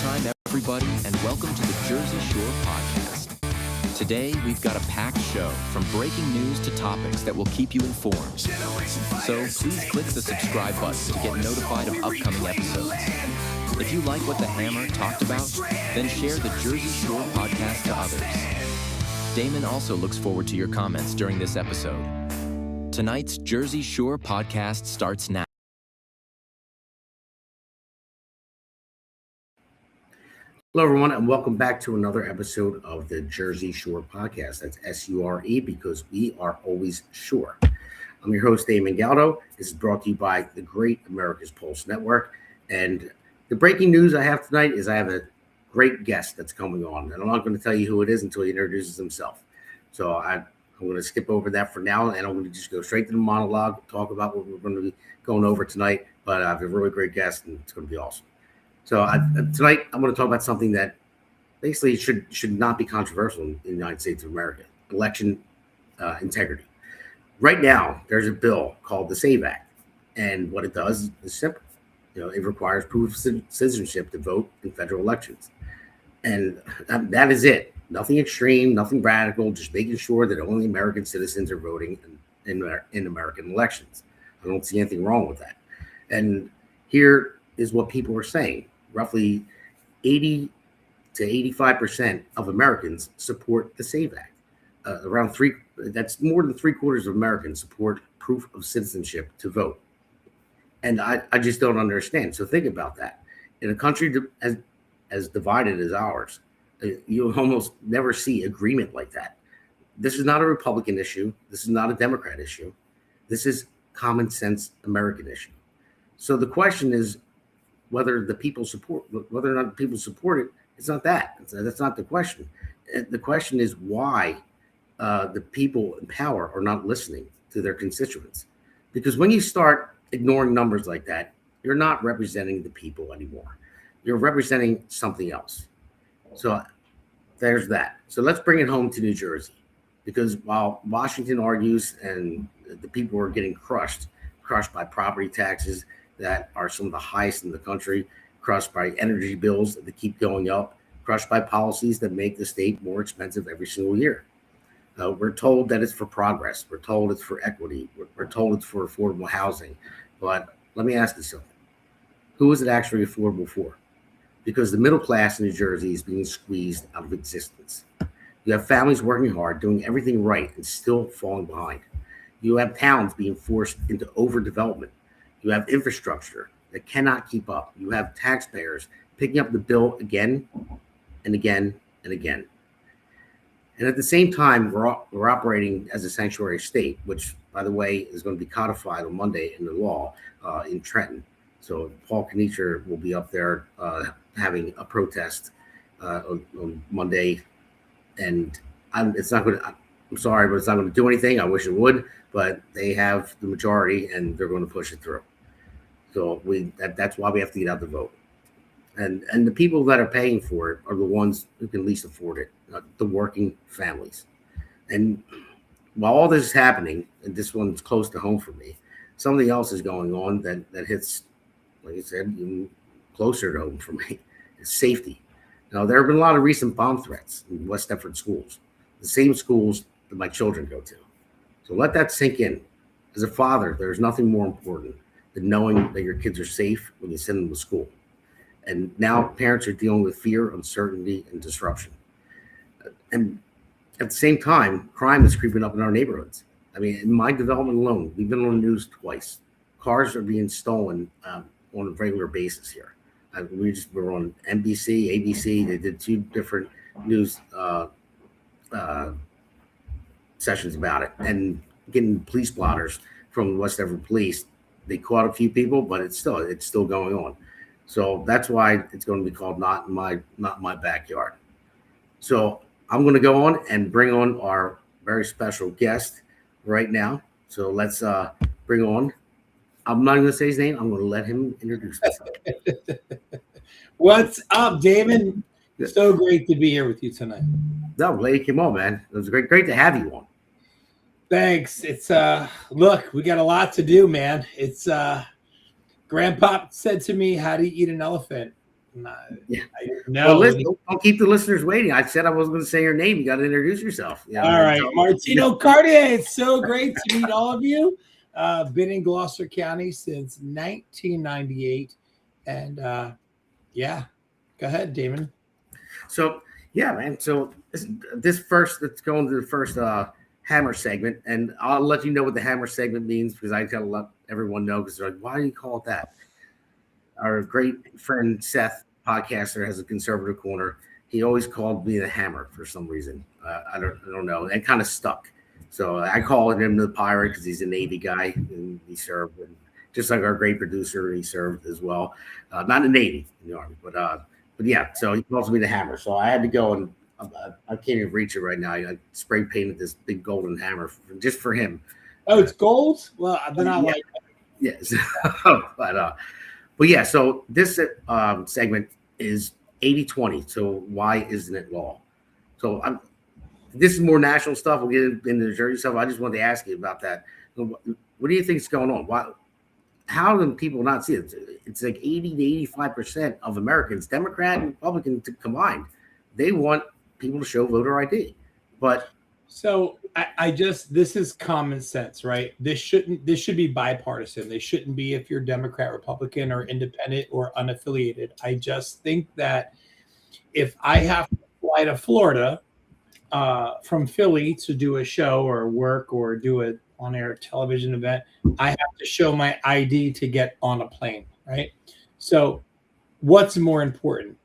time, everybody, and welcome to the Jersey Shore Podcast. Today, we've got a packed show from breaking news to topics that will keep you informed. So please click the subscribe button to get notified of upcoming episodes. If you like what the Hammer talked about, then share the Jersey Shore Podcast to others. Damon also looks forward to your comments during this episode. Tonight's Jersey Shore Podcast starts now. Hello, everyone, and welcome back to another episode of the Jersey Shore Podcast. That's S-U-R-E because we are always sure. I'm your host, Damon Galdo. This is brought to you by the great America's Pulse Network. And the breaking news I have tonight is I have a great guest that's coming on. And I'm not going to tell you who it is until he introduces himself. So I'm going to skip over that for now, and I'm going to just go straight to the monologue, talk about what we're going to be going over tonight. But I have a really great guest, and it's going to be awesome. So tonight, I'm going to talk about something that basically should not be controversial in the United States of America: election integrity. Right now, there's a bill called the SAVE Act, and what it does is simple. It requires proof of citizenship to vote in federal elections, and that is it. Nothing extreme, nothing radical. Just making sure that only American citizens are voting in American elections. I don't see anything wrong with that. And here is what people are saying. Roughly 80 to 85% of Americans support the SAVE Act. That's more than 3/4 of Americans support proof of citizenship to vote. And I just don't understand. So think about that. In a country as divided as ours, you almost never see agreement like that. This is not a Republican issue. This is not a Democrat issue. This is common sense American issue. So the question is, whether or not the people support it, it's not that. That's not the question. The question is why the people in power are not listening to their constituents. Because when you start ignoring numbers like that, you're not representing the people anymore. You're representing something else. So there's that. So let's bring it home to New Jersey. Because while Washington argues and the people are getting crushed by property taxes that are some of the highest in the country, crushed by energy bills that keep going up, crushed by policies that make the state more expensive every single year. We're told that it's for progress. We're told it's for equity. We're told it's for affordable housing. But let me ask you something. Who is it actually affordable for? Because the middle class in New Jersey is being squeezed out of existence. You have families working hard, doing everything right, and still falling behind. You have towns being forced into overdevelopment. You have infrastructure that cannot keep up. You have taxpayers picking up the bill again and again and again. And at the same time, we're operating as a sanctuary state, which, by the way, is going to be codified on Monday in the law in Trenton. So Paul Knicher will be up there having a protest on Monday. And I'm sorry, but it's not going to do anything. I wish it would, but they have the majority and they're going to push it through. So that's why we have to get out the vote. And the people that are paying for it are the ones who can least afford it, the working families. And while all this is happening, and this one's close to home for me, something else is going on that hits, like I said, even closer to home for me. It's safety. Now, there have been a lot of recent bomb threats in West Effort schools, the same schools that my children go to. So let that sink in. As a father, there's nothing more important than knowing that your kids are safe when you send them to school. And now parents are dealing with fear, uncertainty, and disruption. And at the same time, crime is creeping up in our neighborhoods. I mean, in my development alone, we've been on the news twice. Cars are being stolen on a regular basis here. We're on NBC, ABC. They did 2 different news sessions about it, and getting police blotters from West Everett Police. They caught a few people, but it's still going on. So that's why it's going to be called Not in My Backyard. So I'm going to go on and bring on our very special guest right now. So let's bring on. I'm not going to say his name. I'm going to let him introduce himself. What's up, Damon? So great to be here with you tonight. No, lady came on, man. It was great to have you on. Thanks. It's look, we got a lot to do, man. It's Grandpa said to me, "How do you eat an elephant?" Yeah. I know. Well, listen, don't keep the listeners waiting. I said I wasn't going to say your name. You got to introduce yourself. All right, Martino, Cartier. It's so great to meet all of you. Been in Gloucester County since 1998, and yeah, go ahead, Damon. So yeah, man. So this first, let's go into the first hammer segment, and I'll let you know what the hammer segment means because I gotta let everyone know because they're like, why do you call it that? Our great friend Seth, podcaster, has a conservative corner. He always called me the hammer for some reason. I don't know. It kind of stuck. So I call him the pirate because he's a Navy guy and he served, and just like our great producer, he served as well. Not in the Navy, in the Army, but yeah. So he calls me the hammer. So I had to go and I can't even reach it right now. I spray painted this big golden hammer just for him. Oh, it's gold. Well, then I like it. Yes, but yeah. So this segment is 80-20. So why isn't it law? So this is more national stuff. We'll get into the Jersey stuff. I just wanted to ask you about that. What do you think is going on? Why? How do people not see it? It's like 80 to 85% of Americans, Democrat and Republican combined, they want people to show voter ID. But so I just, this is common sense, right? This should be bipartisan. They shouldn't be if you're Democrat, Republican, or independent or unaffiliated. I just think that if I have to fly to Florida from Philly to do a show or work or do a on-air television event, I have to show my ID to get on a plane, right? So what's more important?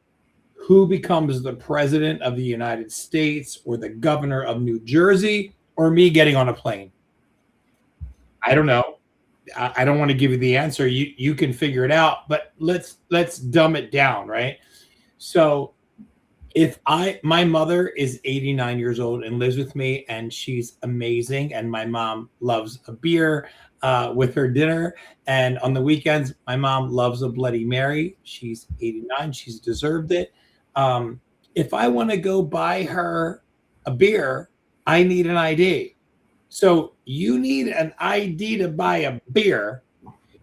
Who becomes the president of the United States or the governor of New Jersey or me getting on a plane? I don't know. I don't want to give you the answer. You can figure it out, but let's dumb it down, right? So if my mother is 89 years old and lives with me and she's amazing, and my mom loves a beer with her dinner, and on the weekends my mom loves a Bloody Mary. She's 89, she's deserved it. If I want to go buy her a beer, I need an ID. So you need an ID to buy a beer.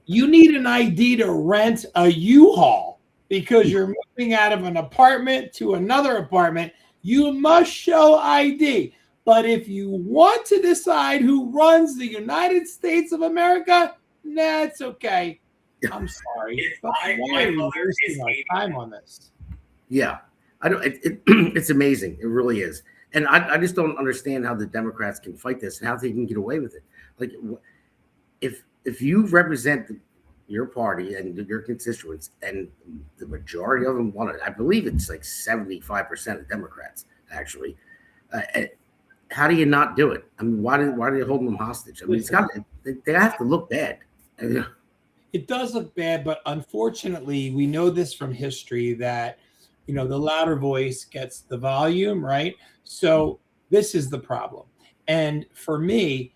You need an ID to rent a U-Haul because you're moving out of an apartment to another apartment. You must show ID. But if you want to decide who runs the United States of America, nah, it's okay. I'm sorry. Why are we wasting our time on this? yeah, I don't. It's amazing. It really is. And I just don't understand how the Democrats can fight this and how they can get away with it. Like, if you represent your party and your constituents, and the majority of them want it, I believe it's like 75% of Democrats actually. How do you not do it? I mean, why do you hold them hostage? I mean, they have to look bad. It does look bad, but unfortunately, we know this from history that, you know, the louder voice gets the volume, right? So this is the problem. And for me,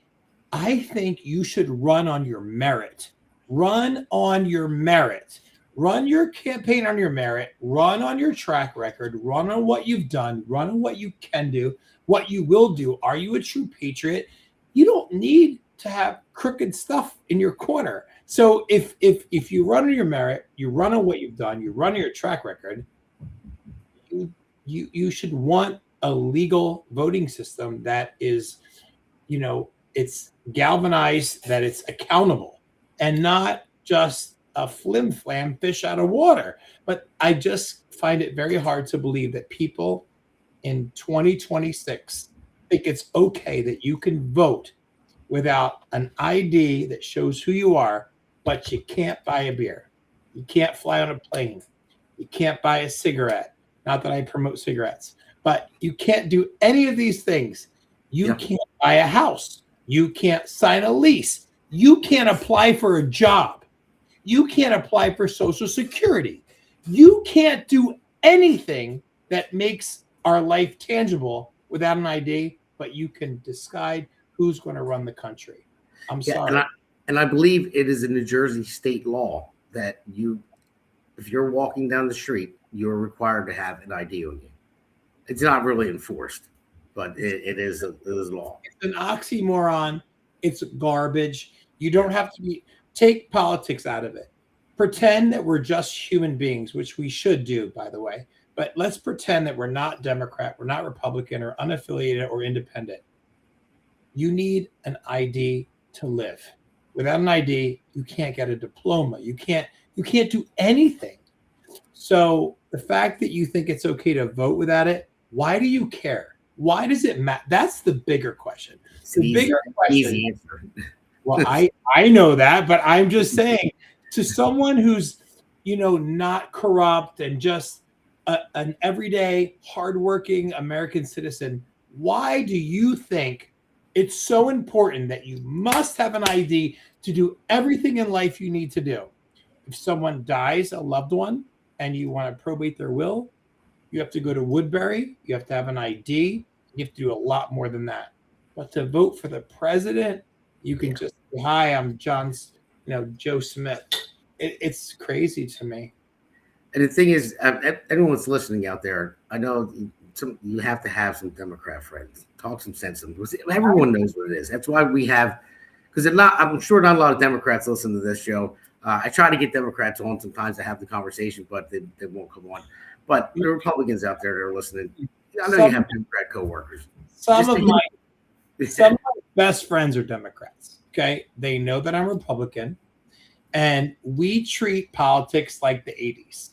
I think you should run on your merit. Run on your merit. Run your campaign on your merit. Run on your track record. Run on what you've done. Run on what you can do, what you will do. Are you a true patriot? You don't need to have crooked stuff in your corner. So if you run on your merit, you run on what you've done, you run on your track record, you should want a legal voting system that is, you know, it's galvanized, that it's accountable, and not just a flim-flam fish out of water. But I just find it very hard to believe that people in 2026 think it's okay that you can vote without an ID that shows who you are, but you can't buy a beer. You can't fly on a plane. You can't buy a cigarette. Not that I promote cigarettes, but you can't do any of these things. You can't buy a house. You can't sign a lease. You can't apply for a job. You can't apply for Social Security. You can't do anything that makes our life tangible without an ID, but you can decide who's going to run the country. I'm sorry. And I believe it is a New Jersey state law that if you're walking down the street, you're required to have an ID on you. It's not really enforced, but it is law. It's an oxymoron. It's garbage. You don't have to take politics out of it. pretend that we're just human beings, which we should do, by the way. But let's pretend that we're not Democrat, we're not Republican or unaffiliated or independent. You need an ID to live. Without an ID, you can't get a diploma. You can't do anything. So the fact that you think it's okay to vote without it, why do you care? Why does it matter? That's the bigger question. The bigger question. Easy answer. Well, I know that, but I'm just saying, to someone who's, not corrupt and just an everyday, hardworking American citizen, why do you think it's so important that you must have an ID to do everything in life you need to do? If someone dies, a loved one, and you want to probate their will, you have to go to Woodbury, you have to have an ID, you have to do a lot more than that. But to vote for the president, you can just say, hi, I'm Joe Smith. It's crazy to me. And the thing is, anyone that's listening out there, I know you have to have some Democrat friends. Talk some sense to them. Everyone knows what it is. That's why we have, because I'm sure not a lot of Democrats listen to this show. I try to get Democrats on sometimes to have the conversation, but they won't come on. But the Republicans out there that are listening, I know you have Democrat coworkers. Some of my best friends are Democrats. Okay, they know that I'm Republican, and we treat politics like the 80s.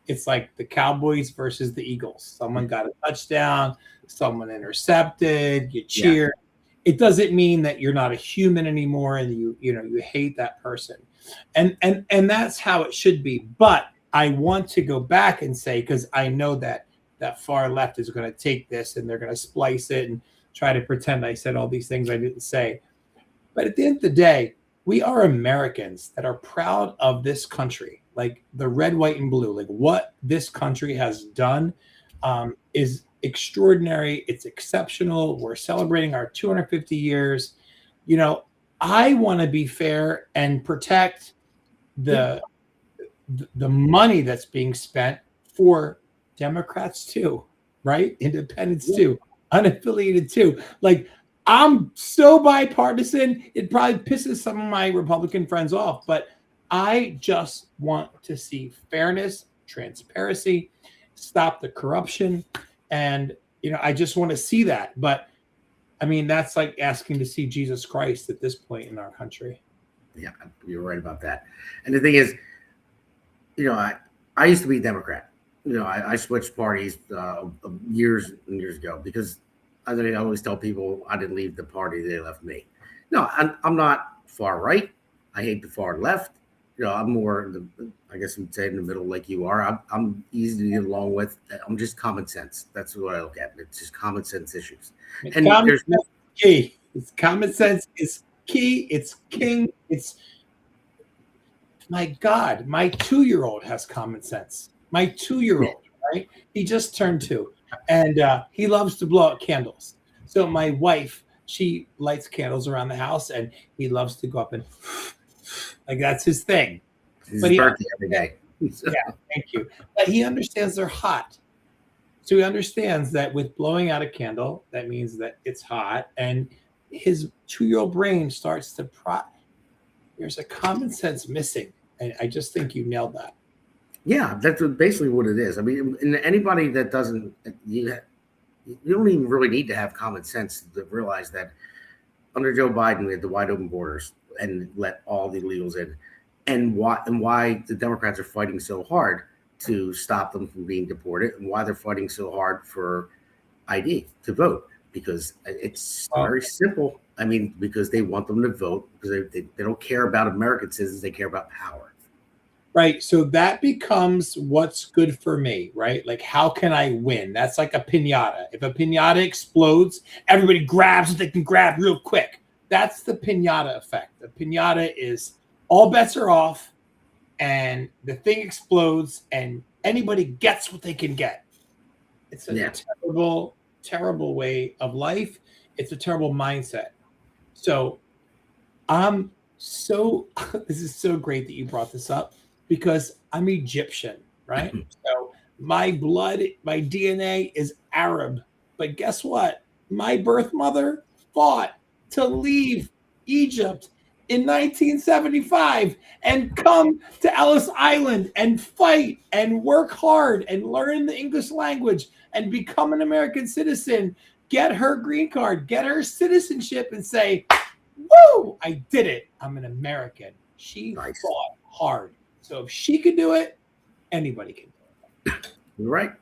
It's like the Cowboys versus the Eagles. Someone got a touchdown, someone intercepted, you cheer. Yeah. It doesn't mean that you're not a human anymore and you hate that person. And that's how it should be. But I want to go back and say, because I know that far left is going to take this and they're going to splice it and try to pretend I said all these things I didn't say. But at the end of the day, we are Americans that are proud of this country, like the red, white, and blue. Like what this country has done is extraordinary. It's exceptional. We're celebrating our 250 years. I want to be fair and protect the money that's being spent for Democrats too, right? Independents too, unaffiliated too. Like, I'm so bipartisan, it probably pisses some of my Republican friends off, but I just want to see fairness, transparency, stop the corruption. And, I just want to see that. But I mean, that's like asking to see Jesus Christ at this point in our country. Yeah, you're right about that. And the thing is, I used to be a Democrat. I switched parties years and years ago because I always tell people I didn't leave the party, they left me. No, I'm not far right. I hate the far left. I'm more, I guess you'd say in the middle like you are. I'm easy to get along with. I'm just common sense. That's what I look at. It's just common sense issues. And there's key. It's common sense is key. It's king. It's, my God, my 2-year-old has common sense. My 2-year-old, right? He just turned 2. And he loves to blow out candles. So my wife, she lights candles around the house, and he loves to go up and like that's his thing. It's his birthday every day. Yeah, thank you. But he understands they're hot. So he understands that with blowing out a candle, that means that it's hot. And his 2-year-old brain starts to there's a common sense missing. And I just think you nailed that. Yeah, that's basically what it is. I mean, and anybody that doesn't, you don't even really need to have common sense to realize that under Joe Biden, we had the wide open borders and let all the illegals in, and why the Democrats are fighting so hard to stop them from being deported, and why they're fighting so hard for ID to vote, because it's very simple. I mean, because they want them to vote because they don't care about American citizens, they care about power. Right. So that becomes what's good for me, right? Like, how can I win? That's like a piñata. If a piñata explodes, everybody grabs what they can grab real quick. That's the piñata effect. The piñata is all bets are off and the thing explodes and anybody gets what they can get. It's a terrible, terrible way of life. It's a terrible mindset. So this is so great that you brought this up, because I'm Egyptian, right? So my blood, my DNA is Arab. But guess what? My birth mother fought to leave Egypt in 1975 and come to Ellis Island and fight and work hard and learn the English language and become an American citizen, get her green card, get her citizenship, and say, woo, I did it. I'm an American. She fought hard. So if she could do it, anybody can do it. You're right.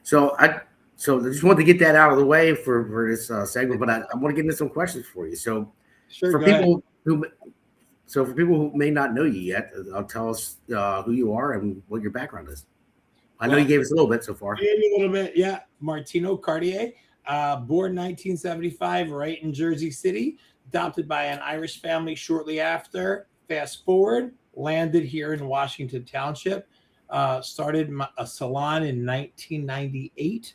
So I just wanted to get that out of the way for this segment, but I want to get into some questions for you. So for people who may not know you yet, tell us who you are and what your background is. I know you gave us a little bit so far. Gave me a little bit, yeah. Martino, Cartier, born 1975, right in Jersey City, adopted by an Irish family shortly after. Fast forward, landed here in Washington Township, started a salon in 1998.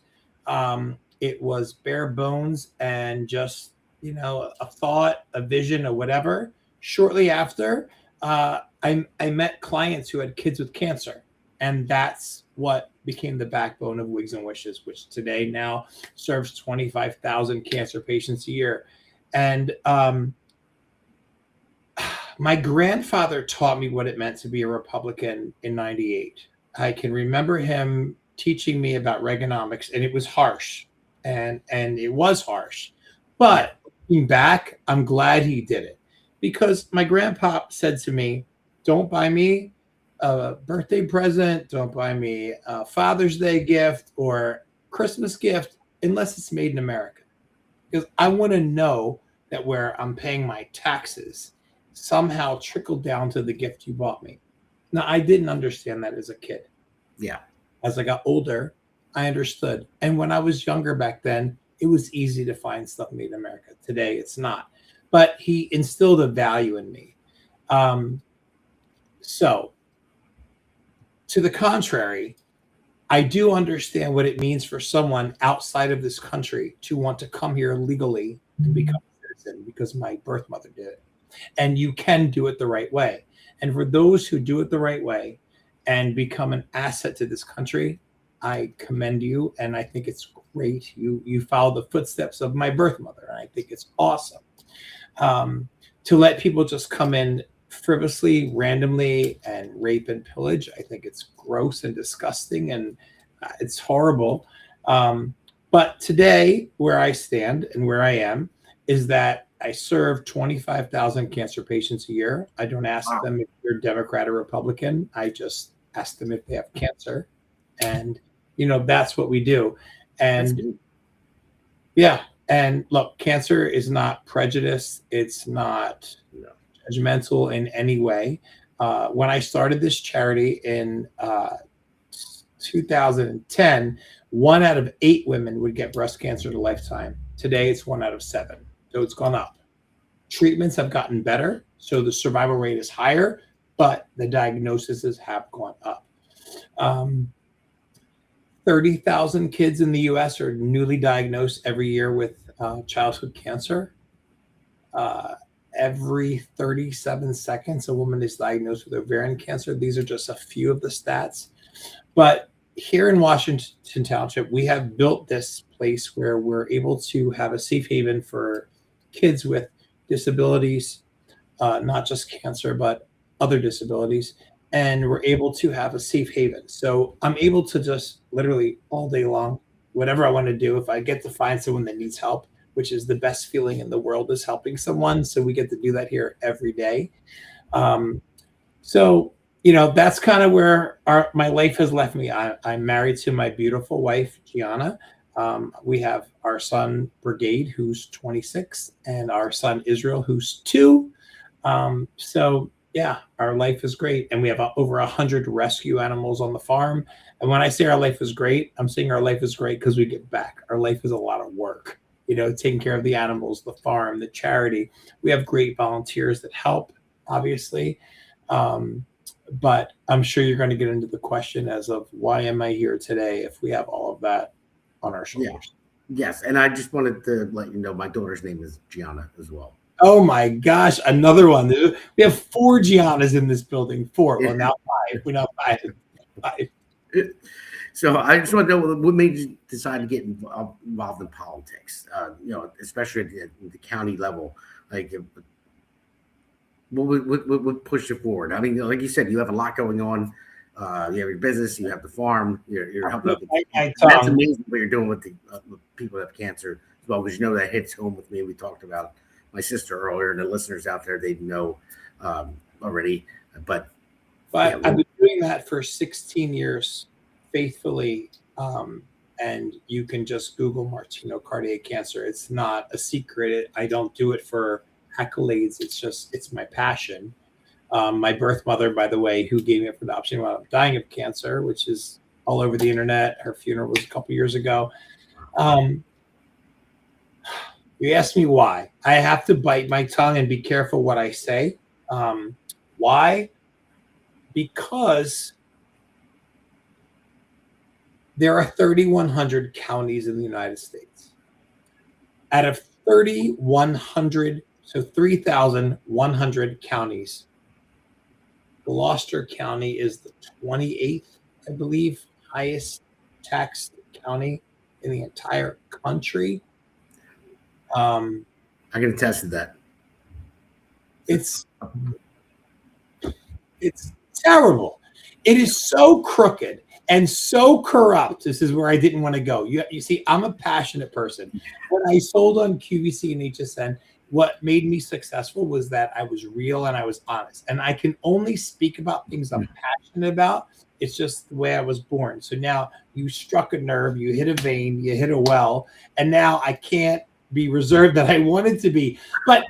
It was bare bones and just, a thought, a vision, or whatever. Shortly after, I met clients who had kids with cancer. And that's what became the backbone of Wigs and Wishes, which today now serves 25,000 cancer patients a year. And my grandfather taught me what it meant to be a Republican in 98. I can remember him teaching me about Reaganomics, and it was harsh. And it was harsh. But looking back, I'm glad he did it. Because my grandpa said to me, don't buy me a birthday present, don't buy me a Father's Day gift or Christmas gift unless it's made in America. Because I want to know that where I'm paying my taxes somehow trickled down to the gift you bought me. Now, I didn't understand that as a kid. Yeah. As I got older, I understood. And when I was younger back then, it was easy to find stuff made in America. Today, it's not. But he instilled a value in me. So, to the contrary, I do understand what it means for someone outside of this country to want to come here legally and become a citizen because my birth mother did it. And you can do it the right way. And for those who do it the right way and become an asset to this country, I commend you. And I think it's great. You follow the footsteps of my birth mother. And I think it's awesome. To let people just come in frivolously, randomly, and rape and pillage, I think it's gross and disgusting, and it's horrible. But today, where I stand and where I am is that I serve 25,000 cancer patients a year. I don't ask them if they're Democrat or Republican. I just ask them if they have cancer. And, that's what we do. And yeah. And look, cancer is not prejudice. It's not judgmental in any way. When I started this charity in 2010, 1 out of 8 women would get breast cancer in a lifetime. Today, it's 1 out of 7. So it's gone up. Treatments have gotten better, so the survival rate is higher, but the diagnoses have gone up. 30,000 kids in the U.S. are newly diagnosed every year with childhood cancer. Every 37 seconds, a woman is diagnosed with ovarian cancer. These are just a few of the stats. But here in Washington Township, we have built this place where we're able to have a safe haven for kids with disabilities, not just cancer, but other disabilities. And we're able to have a safe haven. So I'm able to just literally all day long, whatever I want to do, if I get to find someone that needs help, which is the best feeling in the world, is helping someone. So we get to do that here every day. So, that's kind of where my life has left me. I'm married to my beautiful wife, Gianna. We have our son, Brigade, who's 26, and our son, Israel, who's 2. So, yeah, our life is great. And we have over 100 rescue animals on the farm. And when I say our life is great, I'm saying our life is great because we get back. Our life is a lot of work, taking care of the animals, the farm, the charity. We have great volunteers that help, obviously. But I'm sure you're going to get into the question as of why am I here today if we have all of that on our shoulders. Yeah. Yes. And I just wanted to let you know my daughter's name is Gianna as well. Oh my gosh, another one. We have 4 Giannas in this building. 4. Well, now 5. We now 5. So I just want to know what made you decide to get involved in politics, especially at the county level. Like, would push it forward? I mean, like you said, you have a lot going on. You have your business, you have the farm, you're helping out. That's amazing what you're doing with the with people that have cancer as well, because you know that hits home with me. We talked about my sister earlier, and the listeners out there, they know already. But I've been doing that for 16 years faithfully. And you can just Google Martino cardiac cancer. It's not a secret. I don't do it for accolades. It's my passion. My birth mother, by the way, who gave me up for adoption while I'm dying of cancer, which is all over the internet. Her funeral was a couple years ago. You asked me why. I have to bite my tongue and be careful what I say. Why? Because there are 3,100 counties in the United States. Out of 3,100, so 3,100 counties, Gloucester County is the 28th, I believe, highest taxed county in the entire country. I can attest to that. It's terrible. It is so crooked and so corrupt. This is where I didn't want to go. You see, I'm a passionate person. When I sold on QVC and HSN, what made me successful was that I was real and I was honest. And I can only speak about things I'm passionate about. It's just the way I was born. So now you struck a nerve, you hit a vein, you hit a well, and now I can't be reserved that I wanted to be. But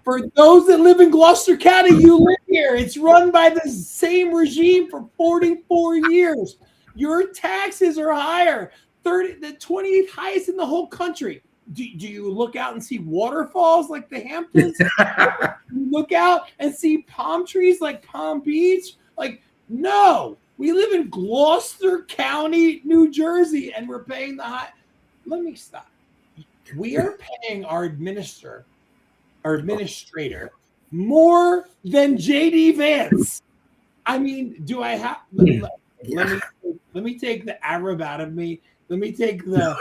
for those that live in Gloucester County, you live here. It's run by the same regime for 44 years. Your taxes are higher, the 28th highest in the whole country. Do you look out and see waterfalls like the Hamptons? You look out and see palm trees like Palm Beach? Like, no. We live in Gloucester County, New Jersey, and we're paying the high. Let me stop. We are paying our administrator more than JD Vance. I mean, do I have? Let me take the Arab out of me. Let me take the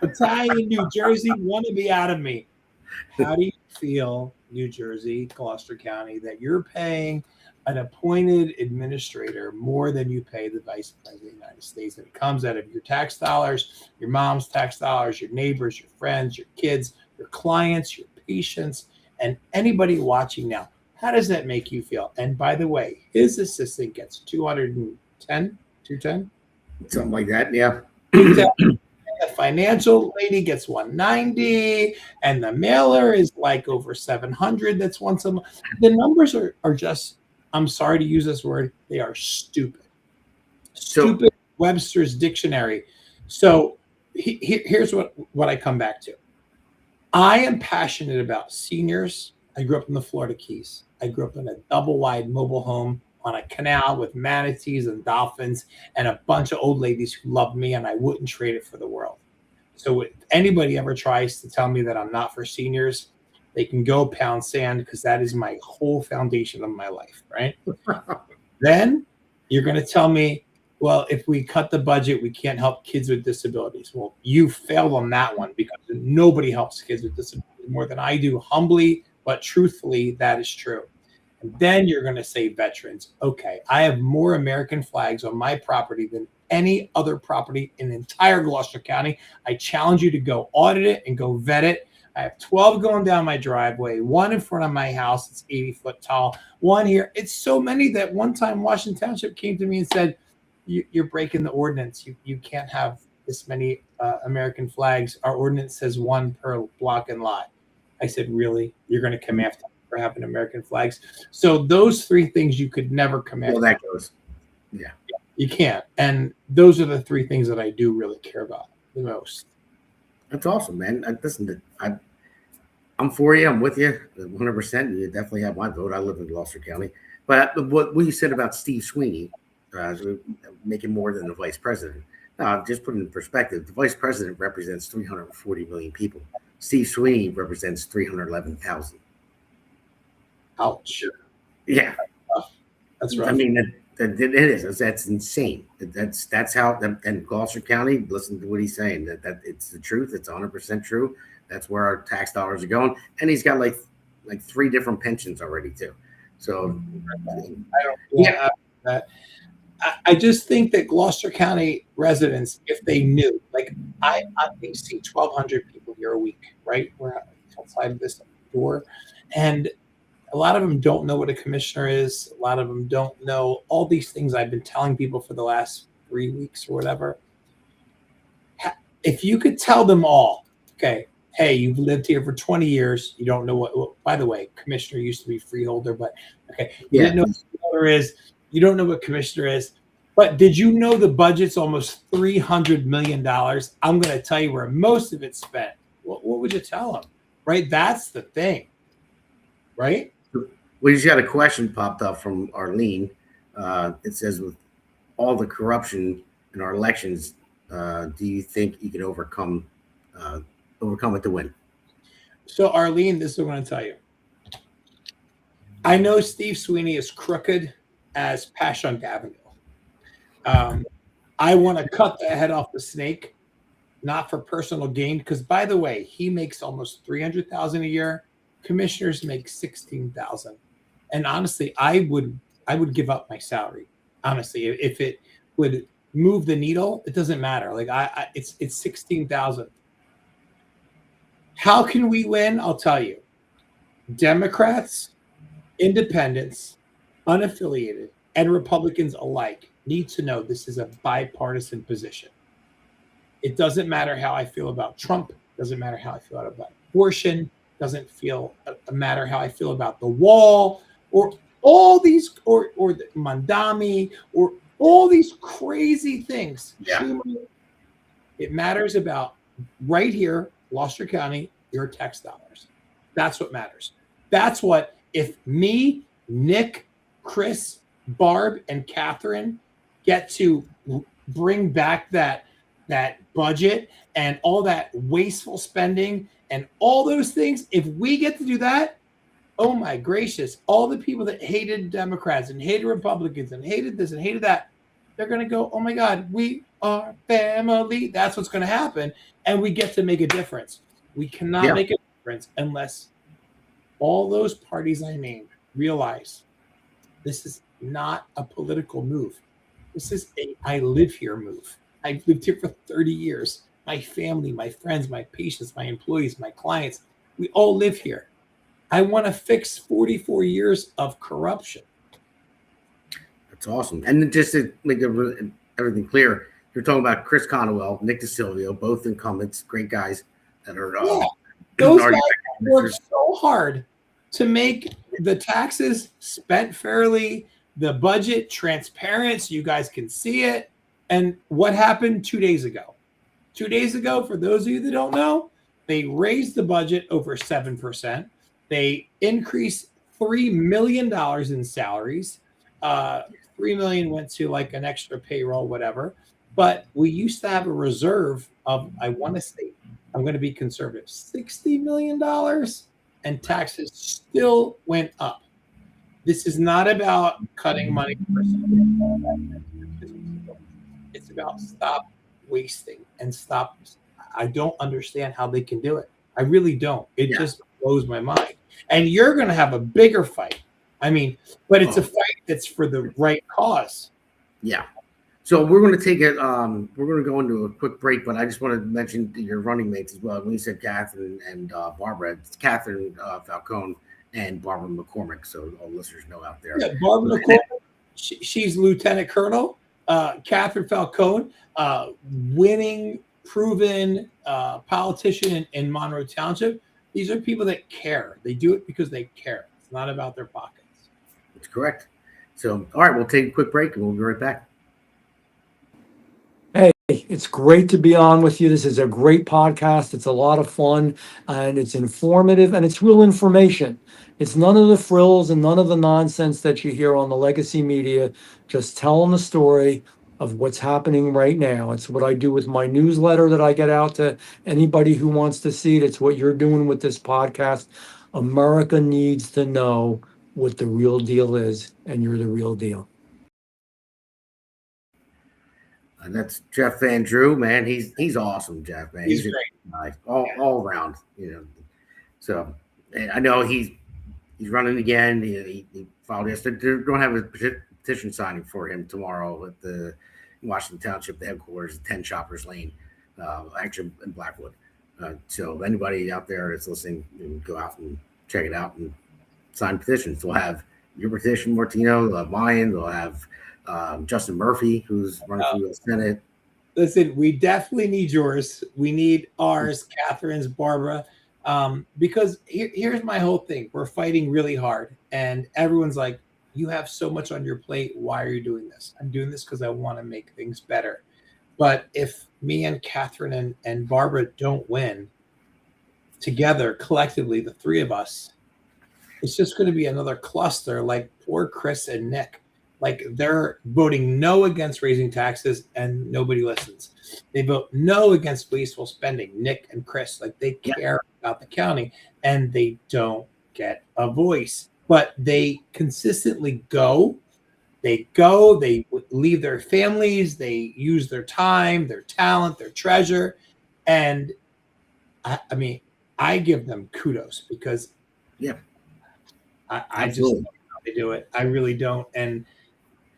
Italian New Jersey wannabe out of me. How do you feel, New Jersey, Gloucester County, that you're paying an appointed administrator more than you pay the vice president of the United States? And it comes out of your tax dollars, your mom's tax dollars, your neighbors, your friends, your kids, your clients, your patients, and anybody watching now. How does that make you feel? And by the way, his assistant gets 210, something like that. Yeah. The financial lady gets 190, and the mailer is like over 700. That's once a month. The numbers are just, I'm sorry to use this word, they are stupid. Stupid Webster's dictionary. So here's what I come back to. I am passionate about seniors. I grew up in the Florida Keys. I grew up in a double-wide mobile home on a canal with manatees and dolphins and a bunch of old ladies who loved me, and I wouldn't trade it for the world. So if anybody ever tries to tell me that I'm not for seniors, they can go pound sand, because that is my whole foundation of my life, right? Then you're going to tell me, well, if we cut the budget, we can't help kids with disabilities. Well, you failed on that one, because nobody helps kids with disabilities more than I do. Humbly, but truthfully, that is true. And then you're going to say veterans. Okay, I have more American flags on my property than any other property in the entire Gloucester County. I challenge you to go audit it and go vet it. I have 12 going down my driveway, one in front of my house. It's 80 foot tall, one here. It's so many that one time Washington Township came to me and said, you're breaking the ordinance. You can't have this many American flags. Our ordinance says one per block and lot. I said, really? You're going to come after me for having American flags? So those three things you could never come after. Well, that goes. Yeah. You can't. And those are the three things that I do really care about the most. That's awesome, man. Listen, I'm for you. I'm with you 100%. You definitely have my vote. I live in Gloucester County. But what you said about Steve Sweeney making more than the vice president, just put it in perspective. The vice president represents 340 million people. Steve Sweeney represents 311,000. Ouch. Yeah. That's right. I mean, it is. That's insane. That's how. And Gloucester County, listen to what he's saying. That it's the truth. It's 100% true. That's where our tax dollars are going. And he's got like 3 different pensions already too. So, I don't yeah. That. I just think that Gloucester County residents, if they knew, like I see 1,200 people here a week, right? We're outside of this door, and a lot of them don't know what a commissioner is. A lot of them don't know all these things I've been telling people for the last 3 weeks or whatever. If you could tell them all, okay, hey, you've lived here for 20 years. You don't know what by the way, commissioner used to be freeholder, but okay, you didn't know what freeholder is. You don't know what commissioner is. But did you know the budget's almost $300 million? I'm going to tell you where most of it's spent. What would you tell them? Right? That's the thing. Right? We just got a question popped up from Arlene. It says, with all the corruption in our elections, do you think you can overcome it to win? So, Arlene, this is what I'm going to tell you. I know Steve Sweeney is crooked as Passyunk Avenue. I want to cut the head off the snake, not for personal gain, because by the way, he makes almost $300,000 a year. Commissioners make $16,000, and honestly, I would give up my salary. Honestly, if it would move the needle, it doesn't matter. Like it's $16,000. How can we win? I'll tell you. Democrats, independents, unaffiliated, and Republicans alike need to know this is a bipartisan position. It doesn't matter how I feel about Trump. Doesn't matter how I feel about abortion. Doesn't matter how I feel about the wall or all these or the Mandami or all these crazy things. Yeah. It matters about right here, Gloucester County, your tax dollars. That's what matters. That's what, if me, Nick, Chris, Barb, and Catherine get to bring back that budget and all that wasteful spending and all those things, if we get to do that, oh my gracious, all the people that hated Democrats and hated Republicans and hated this and hated that, they're going to go, oh my God, we are family. That's what's going to happen. And we get to make a difference. We cannot make a difference unless all those parties I named realize this is not a political move. This is a I live here move. I've lived here for 30 years. My family, my friends, my patients, my employees, my clients, we all live here. I want to fix 44 years of corruption. That's awesome. And just to make everything clear, you're talking about Chris Conwell, Nick DeSilvio, both incumbents, great guys that are those guys work so hard to make the taxes spent fairly, the budget transparent so you guys can see it. And what happened 2 days ago? 2 days ago, for those of you that don't know, they raised the budget over 7%. They increased $3 million in salaries. $3 million went to like an extra payroll, whatever. But we used to have a reserve of, I want to say, I'm going to be conservative, $60 million, and taxes still went up. This is not about cutting money for something. It's about stop wasting and stop. I don't understand how they can do it. I really don't. It just blows my mind. And you're going to have a bigger fight. I mean, but it's a fight that's for the right cause. Yeah. So we're going to take it. We're going to go into a quick break, but I just want to mention your running mates as well. When you said Catherine and Barbara, it's Catherine Falcone and Barbara McCormick. So all listeners know out there. Yeah, Barbara McCormick, she's Lieutenant Colonel. Catherine Falcone, winning, proven politician in Monroe Township. These are people that care. They do it because they care. It's not about their pockets. That's correct. So, all right, we'll take a quick break and we'll be right back. Hey, it's great to be on with you. This is a great podcast. It's a lot of fun and it's informative and it's real information. It's none of the frills and none of the nonsense that you hear on the legacy media. Just telling the story of what's happening right now. It's what I do with my newsletter that I get out to anybody who wants to see it. It's what you're doing with this podcast. America needs to know what the real deal is, and you're the real deal. And that's Jeff Van Drew, man. He's awesome, Jeff, man. He's great. Nice, all around, you know. So, and I know he's he's running again. He filed yesterday. They're going to have a petition signing for him tomorrow at the Washington Township, the headquarters, 10 Shoppers Lane, actually in Blackwood. So anybody out there that's listening, you can go out and check it out and sign petitions. They'll have your petition, Martino. They'll have mine. They'll have Justin Murphy, who's running for the Senate. Listen, we definitely need yours. We need ours, Catherine's, Barbara. Because here's my whole thing. We're fighting really hard, and everyone's like, you have so much on your plate. Why are you doing this? I'm doing this because I want to make things better. But if me and Catherine and Barbara don't win together, collectively, the three of us, it's just going to be another cluster like poor Chris and Nick. Like, they're voting no against raising taxes and nobody listens. They vote no against wasteful spending, Nick and Chris. Like, they care about the county and they don't get a voice. But they consistently go, they leave their families, they use their time, their talent, their treasure. And I mean, I give them kudos because I just don't know how they do it. I really don't. And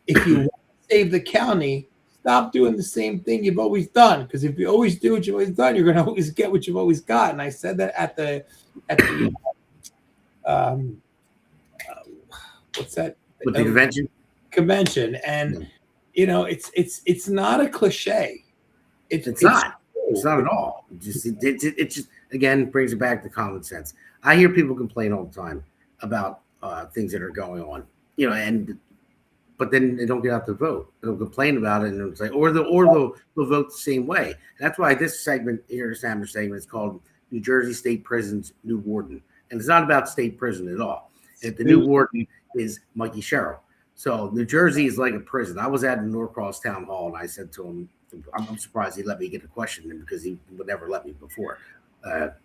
if you want to save the county, stop doing the same thing you've always done. Because if you always do what you've always done, you're going to always get what you've always got. And I said that at the what's that? With the convention. And you know, it's not a cliche. It's not. It's not at all. It just again brings it back to common sense. I hear people complain all the time about things that are going on, you know, but then they don't get out to vote. They'll complain about it, and it's like, or they'll vote the same way. That's why this segment here, this Amber segment, is called New Jersey State Prison's New Warden, and it's not about state prison at all. The new warden is Mikey Sherrill. So New Jersey is like a prison. I was at the Norcross Town Hall, and I said to him, I'm surprised he let me get a question in because he would never let me before. But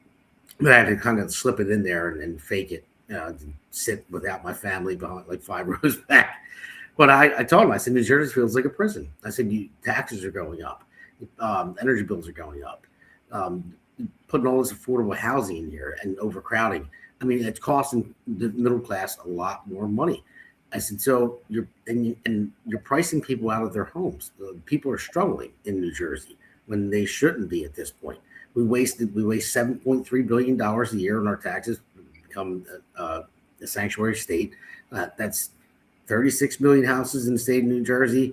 I had to kind of slip it in there and fake it, sit without my family behind, like 5 rows back. But I told him, I said, New Jersey feels like a prison. I said, taxes are going up. Energy bills are going up. Putting all this affordable housing in here and overcrowding. I mean, it's costing the middle class a lot more money. I said, so you're pricing people out of their homes. People are struggling in New Jersey when they shouldn't be at this point. We waste $7.3 billion a year on our taxes. We become a sanctuary state. That's 36 million houses in the state of New Jersey.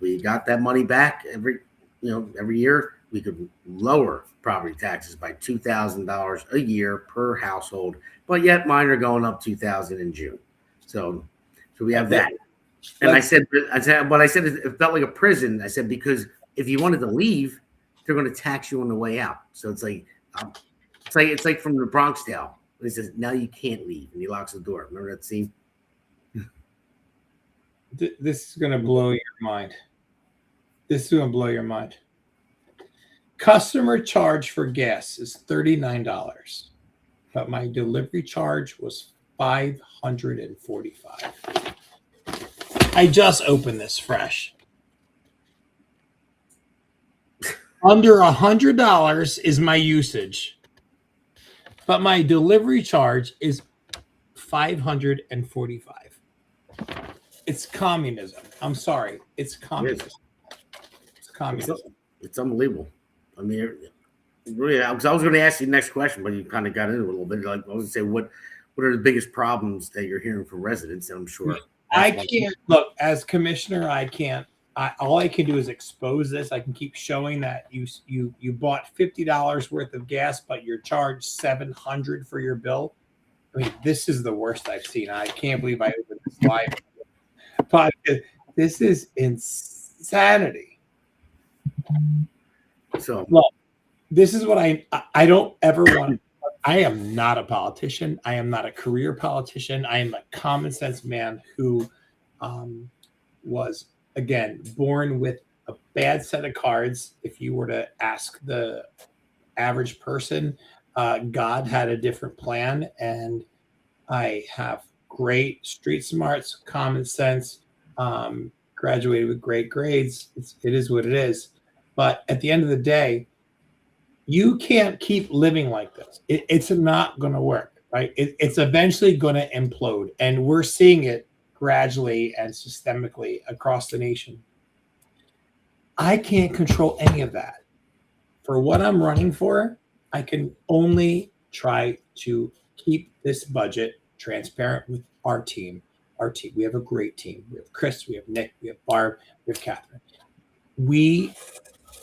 We got that money back every year. We could lower property taxes by $2,000 a year per household, but yet mine are going up $2,000 in June. So we have that. And I said, it felt like a prison. I said, because if you wanted to leave, they're going to tax you on the way out. So it's like from the Bronx Tale. He says, now you can't leave, and he locks the door. Remember that scene? This is going to blow your mind. This is going to blow your mind. Customer charge for gas is $39, but my delivery charge was $545. I just opened this fresh. Under $100 is my usage, but my delivery charge is $545. It's communism. I'm sorry. It's communism. It's communism. It's unbelievable. I mean, really, I was going to ask you the next question, but you kind of got into it a little bit. Like, I was going to say, what are the biggest problems that you're hearing from residents? And I'm sure I can't look as commissioner. I can't. All I can do is expose this. I can keep showing that you bought $50 worth of gas, but you're charged $700 for your bill. I mean, this is the worst I've seen. I can't believe I opened this live. But this is insanity. So look, this is what I don't ever want. I am not a politician. I am not a career politician. I am a common sense man who was, again, born with a bad set of cards. If you were to ask the average person, God had a different plan, and I have great street smarts, common sense, graduated with great grades. It is what it is. But at the end of the day, you can't keep living like this. It's not going to work. right? It's eventually going to implode, and we're seeing it gradually and systemically across the nation. I can't control any of that. For what I'm running for, I can only try to keep this budget transparent with our team. We have a great team. We have Chris, we have Nick, we have Barb, we have Catherine. We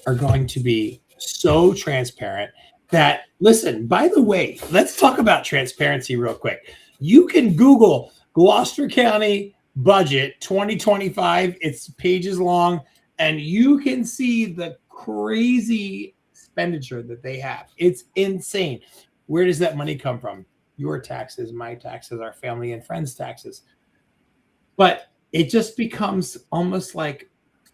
are going to be so transparent that, listen, by the way, let's talk about transparency real quick. You can Google Gloucester County budget 2025. It's pages long, and you can see the crazy expenditure that they have. It's insane. Where does that money come from? Your taxes, my taxes, our family and friends' taxes. But it just becomes almost like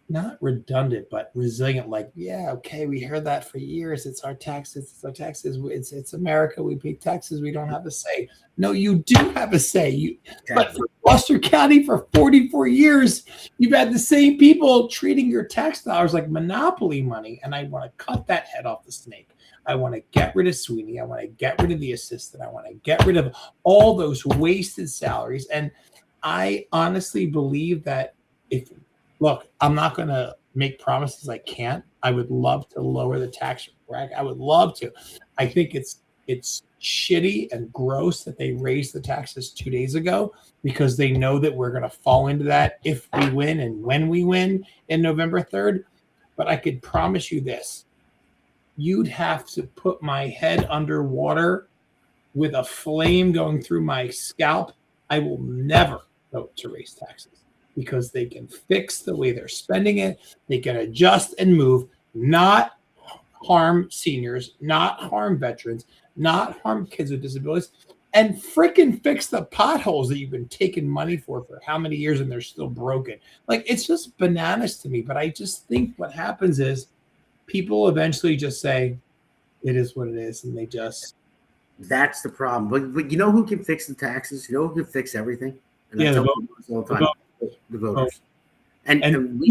not redundant, but resilient. Like, yeah, okay, we heard that for years. It's our taxes. It's our taxes. It's America. We pay taxes. We don't have a say. No, you do have a say. But for Gloucester County for 44 years, you've had the same people treating your tax dollars like monopoly money. And I want to cut that head off the snake. I want to get rid of Sweeney. I want to get rid of the assistant. I want to get rid of all those wasted salaries. And I honestly believe that look, I'm not going to make promises I can't. I would love to lower the tax bracket. I would love to. I think it's shitty and gross that they raised the taxes 2 days ago because they know that we're going to fall into that if we win and when we win in November 3rd. But I could promise you this. You'd have to put my head underwater with a flame going through my scalp. I will never vote to raise taxes, because they can fix the way they're spending it. They can adjust and move, not harm seniors, not harm veterans, not harm kids with disabilities, and freaking fix the potholes that you've been taking money for how many years and they're still broken. Like, it's just bananas to me. But I just think what happens is people eventually just say, it is what it is, and they just... That's the problem. But you know who can fix the taxes? You know who can fix everything? And yeah, the voters. And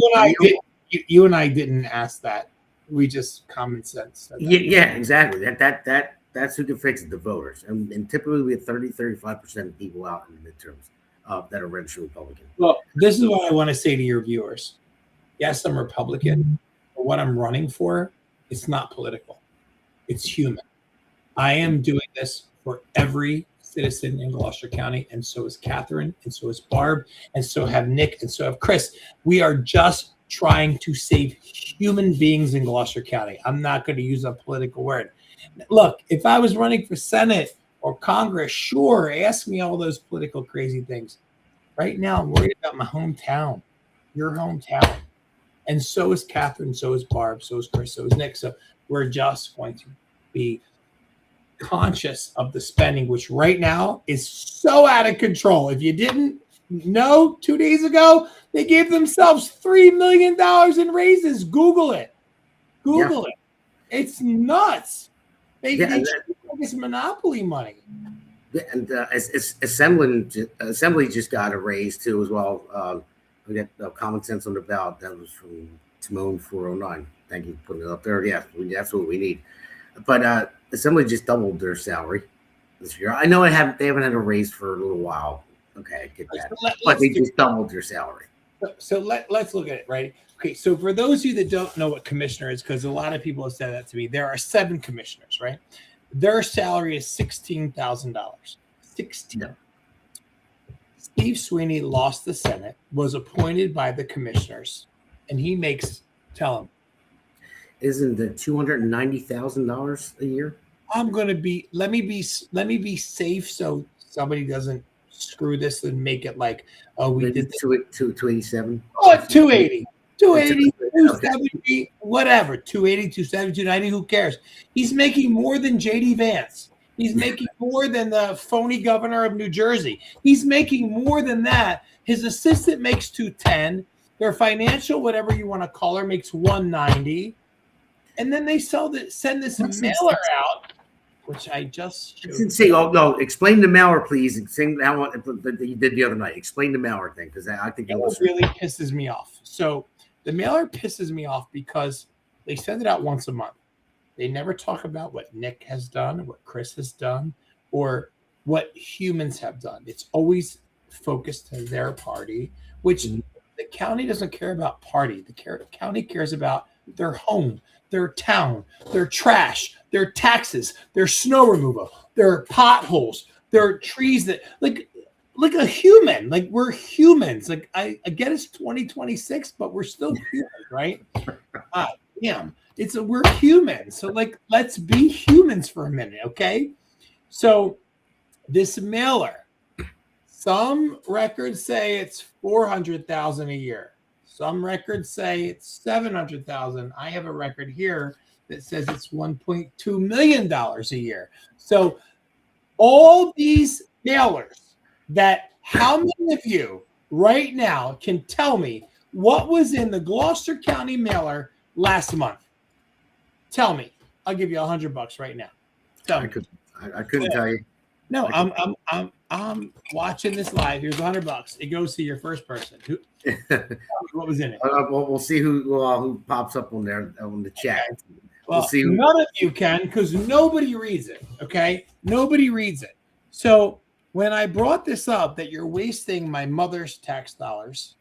you and I didn't ask that. We just common sense. Yeah, exactly. That's who can fix it, the voters. And typically we have 35% of people out in the midterms that are registered Republican. Well, this is what I want to say to your viewers. Yes, I'm Republican, but what I'm running for, it's not political. It's human. I am doing this for every citizen in Gloucester County, and so is Catherine, and so is Barb, and so have Nick, and so have Chris. We are just trying to save human beings in Gloucester County. I'm not going to use a political word. Look, if I was running for Senate or Congress, sure, ask me all those political crazy things. Right now, I'm worried about my hometown, your hometown. And so is Catherine, so is Barb, so is Chris, so is Nick. So we're just going to be conscious of the spending, which right now is so out of control. If you didn't know, 2 days ago, they gave themselves $3 million in raises. Google it. Google it. It's nuts. It's monopoly money. Yeah, and Assembly just got a raise too as well. We got Common Sense on the ballot. That was from Timon 409. Thank you for putting it up there. Yeah, that's what we need. But Assembly just doubled their salary this year. I know they haven't had a raise for a little while. Okay, I get that. But they just doubled their salary. So let's look at it, right? Okay, so for those of you that don't know what commissioner is, because a lot of people have said that to me, there are 7 commissioners, right? Their salary is $16,000. 16. No. Steve Sweeney lost the Senate, was appointed by the commissioners, and he makes, tell him. Isn't it $290,000 a year? I'm going to be, let me be safe so somebody doesn't screw this and make it like, oh, we did 287. Oh, 280, 270, whatever, 280, 270, 290, who cares? He's making more than JD Vance. He's making more than the phony governor of New Jersey. He's making more than that. His assistant makes 210. Their financial, whatever you want to call her, makes 190. And then they send this mailer out, which I just showed. Say, oh no! Explain the mailer, please. Explain how you did the other night. Explain the mailer thing, because I think it really pisses me off. So the mailer pisses me off because they send it out once a month. They never talk about what Nick has done, what Chris has done, or what humans have done. It's always focused to their party, which the county doesn't care about party. The county cares about their home, their town, their trash, their taxes, their snow removal, their potholes, their trees that like a human. Like we're humans. Like I get it's 2026, but we're still human, right? Damn. We're humans. So like let's be humans for a minute, okay? So this mailer, some records say it's 400,000 a year. Some records say it's 700,000. I have a record here that says it's $1.2 million a year. So all these mailers how many of you right now can tell me what was in the Gloucester County mailer last month? Tell me. I'll give you $100 right now. Tell me. I couldn't tell you. No, I'm watching this live. Here's $100. It goes to your first person. What was in it? We'll see who pops up on there on the chat. Okay. Well, none of you can because nobody reads it. Okay, nobody reads it. So when I brought this up, that you're wasting my mother's tax dollars,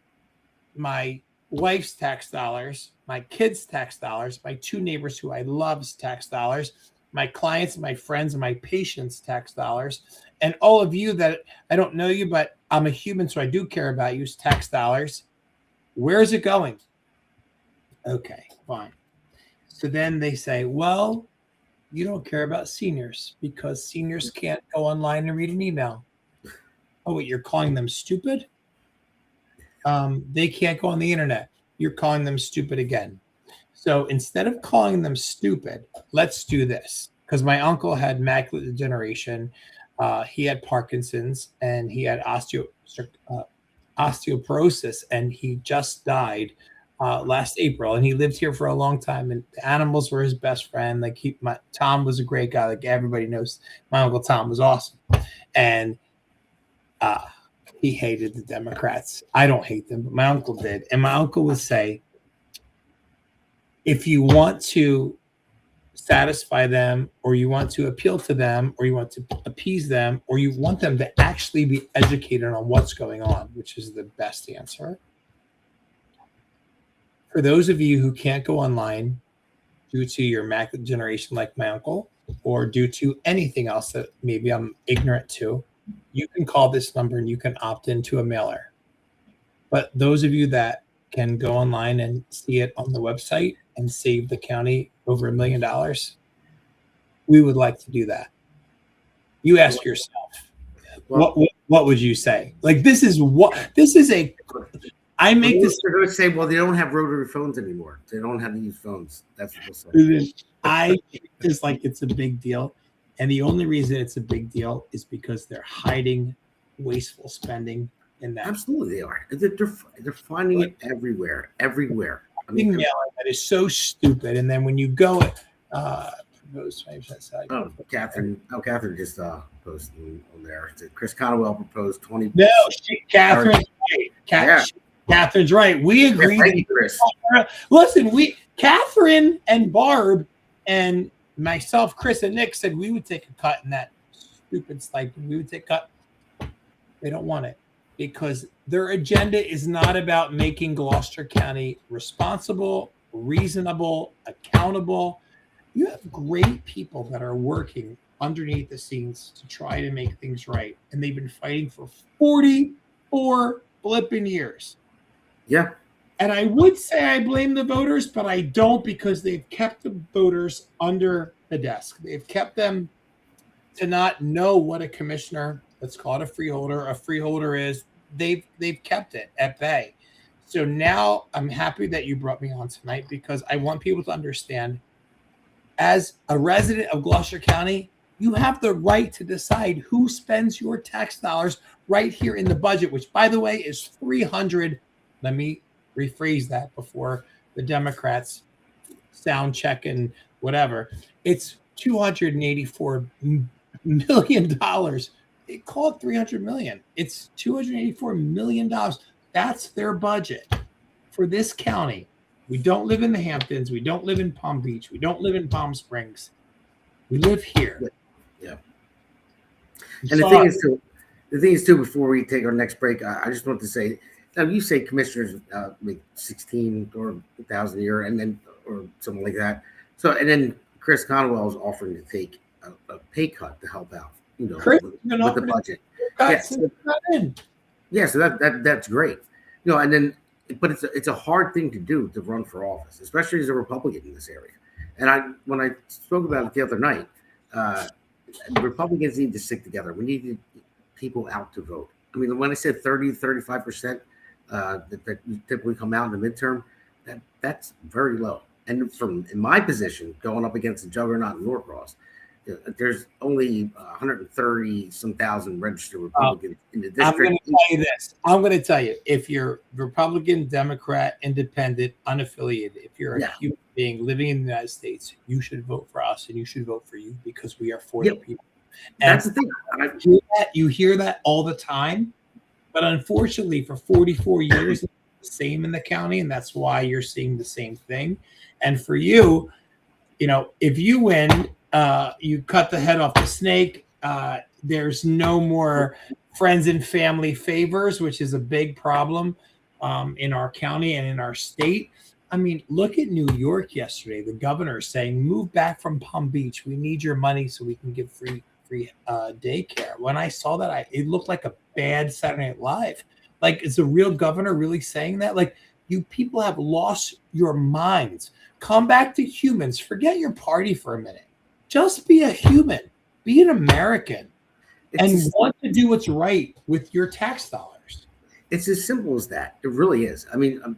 my wife's tax dollars, my kids' tax dollars, my two neighbors who I love's tax dollars, my clients, my friends, my patients' tax dollars, and all of you that I don't know you, but I'm a human, so I do care about you, tax dollars. Where is it going? Okay, fine. So then they say, well, you don't care about seniors because seniors can't go online and read an email. Oh, wait, you're calling them stupid? They can't go on the internet. You're calling them stupid again. So instead of calling them stupid, let's do this. Because my uncle had macular degeneration. He had Parkinson's and he had osteoporosis, and he just died last April. And he lived here for a long time, and the animals were his best friend. Like Tom was a great guy. Like everybody knows, my Uncle Tom was awesome. And he hated the Democrats. I don't hate them, but my uncle did. And my uncle would say, if you want to satisfy them, or you want to appeal to them, or you want to appease them, or you want them to actually be educated on what's going on, which is the best answer. For those of you who can't go online due to your macular degeneration like my uncle, or due to anything else that maybe I'm ignorant to, you can call this number and you can opt into a mailer. But those of you that can go online and see it on the website and save the county over $1 million, we would like to do that. You ask yourself, what would you say? Like, I make this. They're going to say, well, they don't have rotary phones anymore. They don't have to use phones. That's what they'll say. I just like it's a big deal. And the only reason it's a big deal is because they're hiding wasteful spending in that. Absolutely, they are. They're finding it everywhere. I mean, that is so stupid. And then when you go, Catherine just posted on there. Chris Conwell proposed 20. No, Catherine's right. Catherine's right. We agree. Thank you, Chris. Listen, Catherine and Barb and myself, Chris and Nick said we would take a cut in that stupid stipend. We would take a cut. They don't want it because their agenda is not about making Gloucester County responsible, reasonable, accountable. You have great people that are working underneath the scenes to try to make things right. And they've been fighting for 44 flipping years. Yeah. And I would say I blame the voters, but I don't, because they've kept the voters under the desk. They've kept them to not know what a commissioner, let's call it a freeholder is. They've kept it at bay. So now I'm happy that you brought me on tonight, because I want people to understand, as a resident of Gloucester County, you have the right to decide who spends your tax dollars right here in the budget, which, by the way, is 300. Let me rephrase that before the Democrats sound check and whatever. It's $284 million. They call it $300 million. It's $284 million. That's their budget for this county. We don't live in the Hamptons. We don't live in Palm Beach. We don't live in Palm Springs. We live here. Yeah. And the thing is too, before we take our next break, I just want to say, now you say commissioners make 16 or 1,000 a year, and then or something like that. So and then Chris Conwell is offering to take a pay cut to help out, Chris, with the budget. So that's great, And then, but it's a hard thing to do to run for office, especially as a Republican in this area. And when I spoke about it the other night, Republicans need to stick together. We need people out to vote. I mean, when I said 35%. That typically come out in the midterm, that's very low. And in my position, going up against the juggernaut in Norcross, there's only 130 some thousand registered Republicans in the district. I'm going to tell you, if you're Republican, Democrat, Independent, unaffiliated, if you're a human being living in the United States, you should vote for us and you should vote for you because we are for the people. And that's the thing. You hear that all the time. But unfortunately, for 44 years, it's the same in the county, and that's why you're seeing the same thing. And for you, if you win, you cut the head off the snake. There's no more friends and family favors, which is a big problem in our county and in our state. I mean, look at New York yesterday. The governor saying, move back from Palm Beach. We need your money so we can give free daycare. When I saw that, it looked like a bad Saturday Night Live. Like, is the real governor really saying that? Like, you people have lost your minds. Come back to humans. Forget your party for a minute. Just be a human. Be an American. And want to do what's right with your tax dollars. It's as simple as that. It really is. I mean,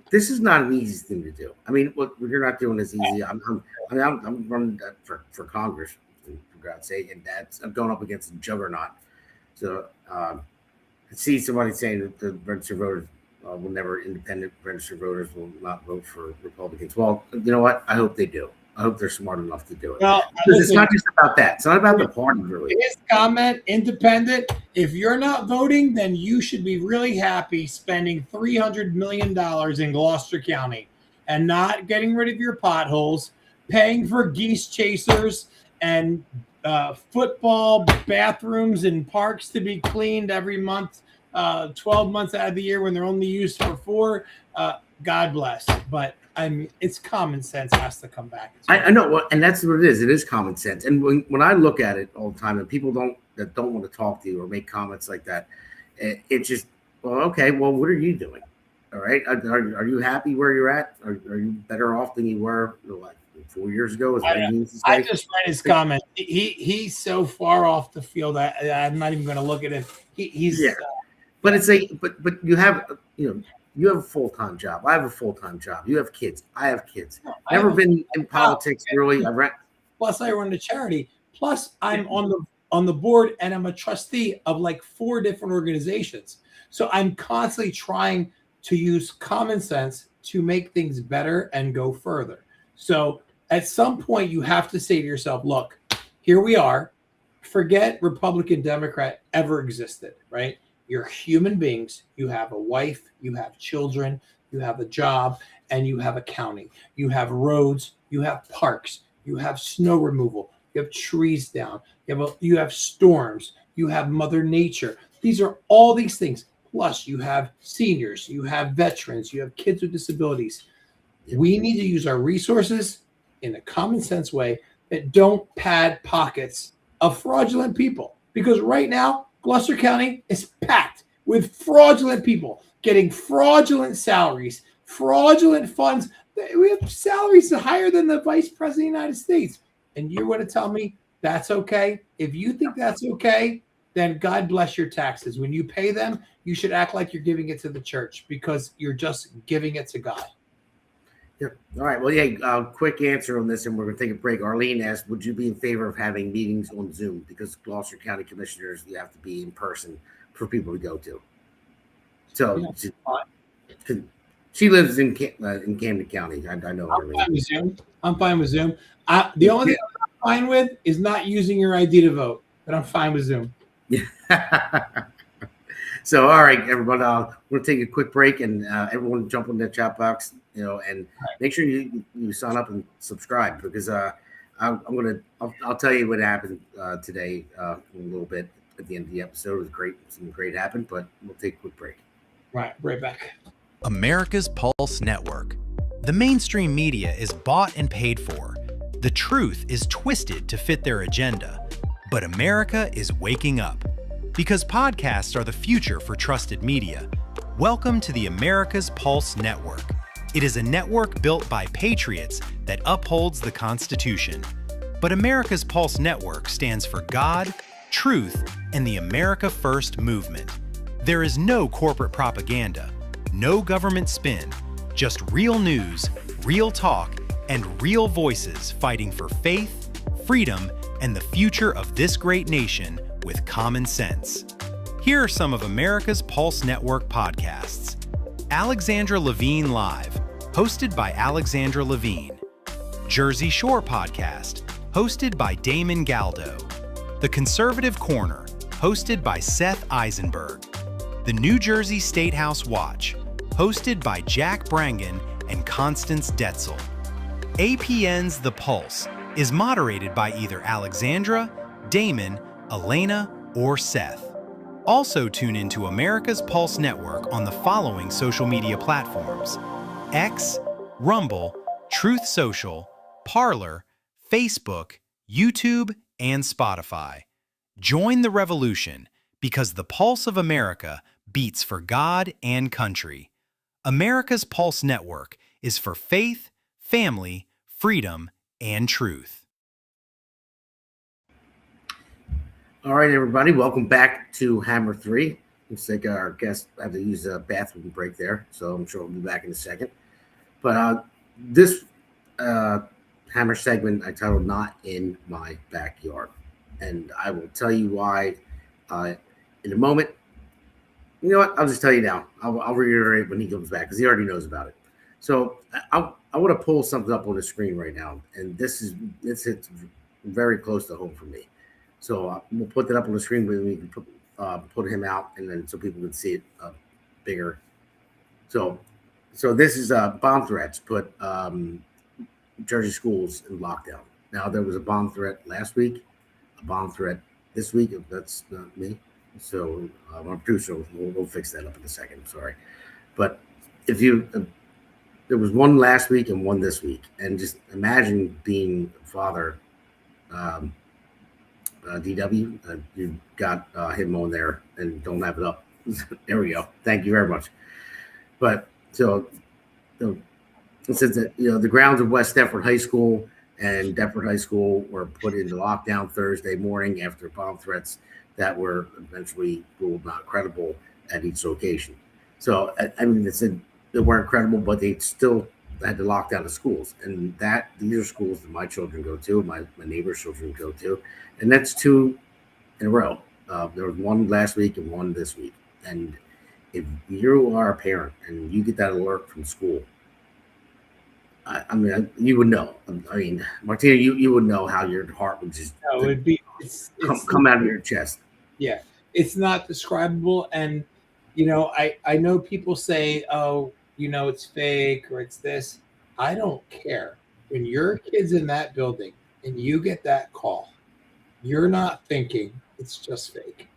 this is not an easy thing to do. I mean, what you're not doing is easy. I'm running for Congress, for God's sake, and I'm going up against a juggernaut. So I see somebody saying that the registered voters independent registered voters will not vote for Republicans. Well, you know what? I hope they do. I hope they're smart enough to do it. Well, because it's not just about that. It's not about the party, really. His comment, independent, if you're not voting, then you should be really happy spending $300 million in Gloucester County and not getting rid of your potholes, paying for geese chasers and football bathrooms and parks to be cleaned every month, 12 months out of the year when they're only used for 4. God bless. But it's common sense has to come back. I know, and that's what it is. It is common sense. And when I look at it all the time, and people don't want to talk to you or make comments like that, it's just, well, okay, well, what are you doing? All right, are you happy where you're at? Are you better off than you were like 4 years ago? I just read his comment. He's so far off the field. I'm not even going to look at it. He's but it's like, but you have you have a full-time job. I have a full-time job. You have kids. I have kids. Never been in politics really. Plus, I run a charity. Plus, I'm on the board and I'm a trustee of like 4 different organizations. So I'm constantly trying to use common sense to make things better and go further. So at some point, you have to say to yourself, look, here we are. Forget Republican, Democrat ever existed, right? You're human beings. You have a wife, you have children, you have a job, and you have a county. You have roads, you have parks, you have snow removal, you have trees down, you have storms, you have Mother Nature. These are all these things. Plus, you have seniors, you have veterans, you have kids with disabilities. We need to use our resources in a common sense way that don't pad pockets of fraudulent people. Because right now, Gloucester County is packed with fraudulent people getting fraudulent salaries, fraudulent funds. We have salaries higher than the Vice President of the United States. And you want to tell me that's okay? If you think that's okay, then God bless your taxes. When you pay them, you should act like you're giving it to the church because you're just giving it to God. Yep. All right. Well, quick answer on this, and we're going to take a break. Arlene asked, would you be in favor of having meetings on Zoom? Because Gloucester County commissioners, you have to be in person for people to go to. So she lives in Camden County. I know her. I'm fine with Zoom. The only thing I'm fine with is not using your ID to vote, but I'm fine with Zoom. Yeah. So, all right, everyone, we'll take a quick break, and everyone jump on the chat box, and make sure you sign up and subscribe, because I'll tell you what happened today in a little bit at the end of the episode. It was great. Something great happened, but we'll take a quick break. Right back. America's Pulse Network. The mainstream media is bought and paid for. The truth is twisted to fit their agenda. But America is waking up. Because podcasts are the future for trusted media. Welcome to the America's Pulse Network. It is a network built by patriots that upholds the Constitution. But America's Pulse Network stands for God, truth, and the America First movement. There is no corporate propaganda, no government spin, just real news, real talk, and real voices fighting for faith, freedom, and the future of this great nation with common sense. Here are some of America's Pulse Network podcasts. Alexandra Levine Live, hosted by Alexandra Levine. Jersey Shore Podcast, hosted by Damon Galdo. The Conservative Corner, hosted by Seth Eisenberg. The New Jersey State House Watch, hosted by Jack Brangan and Constance Detzel. APN's The Pulse is moderated by either Alexandra, Damon, Elena, or Seth. Also tune into America's Pulse Network on the following social media platforms: X, Rumble, Truth Social, Parler, Facebook, YouTube, and Spotify. Join the revolution because the pulse of America beats for God and country. America's Pulse Network is for faith, family, freedom, and truth. All right, everybody, welcome back to Hammer 3. Looks like our guest had to use a bathroom break there, so I'm sure we'll be back in a second. But this Hammer segment I titled Not in My Backyard. And I will tell you why in a moment. You know what? I'll just tell you now. I'll reiterate when he comes back because he already knows about it. So I want to pull something up on the screen right now, and this hits very close to home for me. So we'll put that up on the screen when we can put him out, and then so people can see it bigger. So this is bomb threats put Jersey schools in lockdown. Now there was a bomb threat last week, a bomb threat this week. If that's not me, so I'm pretty sure we'll fix that up in a second. I'm sorry, but if you there was one last week and one this week, and just imagine being a father. DW, you got him on there and don't have it up. There we go. Thank you very much. But so since the grounds of West Deptford High School and Deptford High School were put into lockdown Thursday morning after bomb threats that were eventually ruled not credible at each location. So I mean, they said they weren't credible, but they still had to lock down the schools, and these are schools that my children go to, my neighbor's children go to, and that's two in a row. There was one last week and one this week. And if you are a parent and you get that alert from school, I mean, you would know. I mean, Martino, you would know how your heart would just come out of your chest. Yeah, it's not describable, and I know people say, oh, it's fake or it's this. I don't care. When your kid's in that building and you get that call, you're not thinking it's just fake.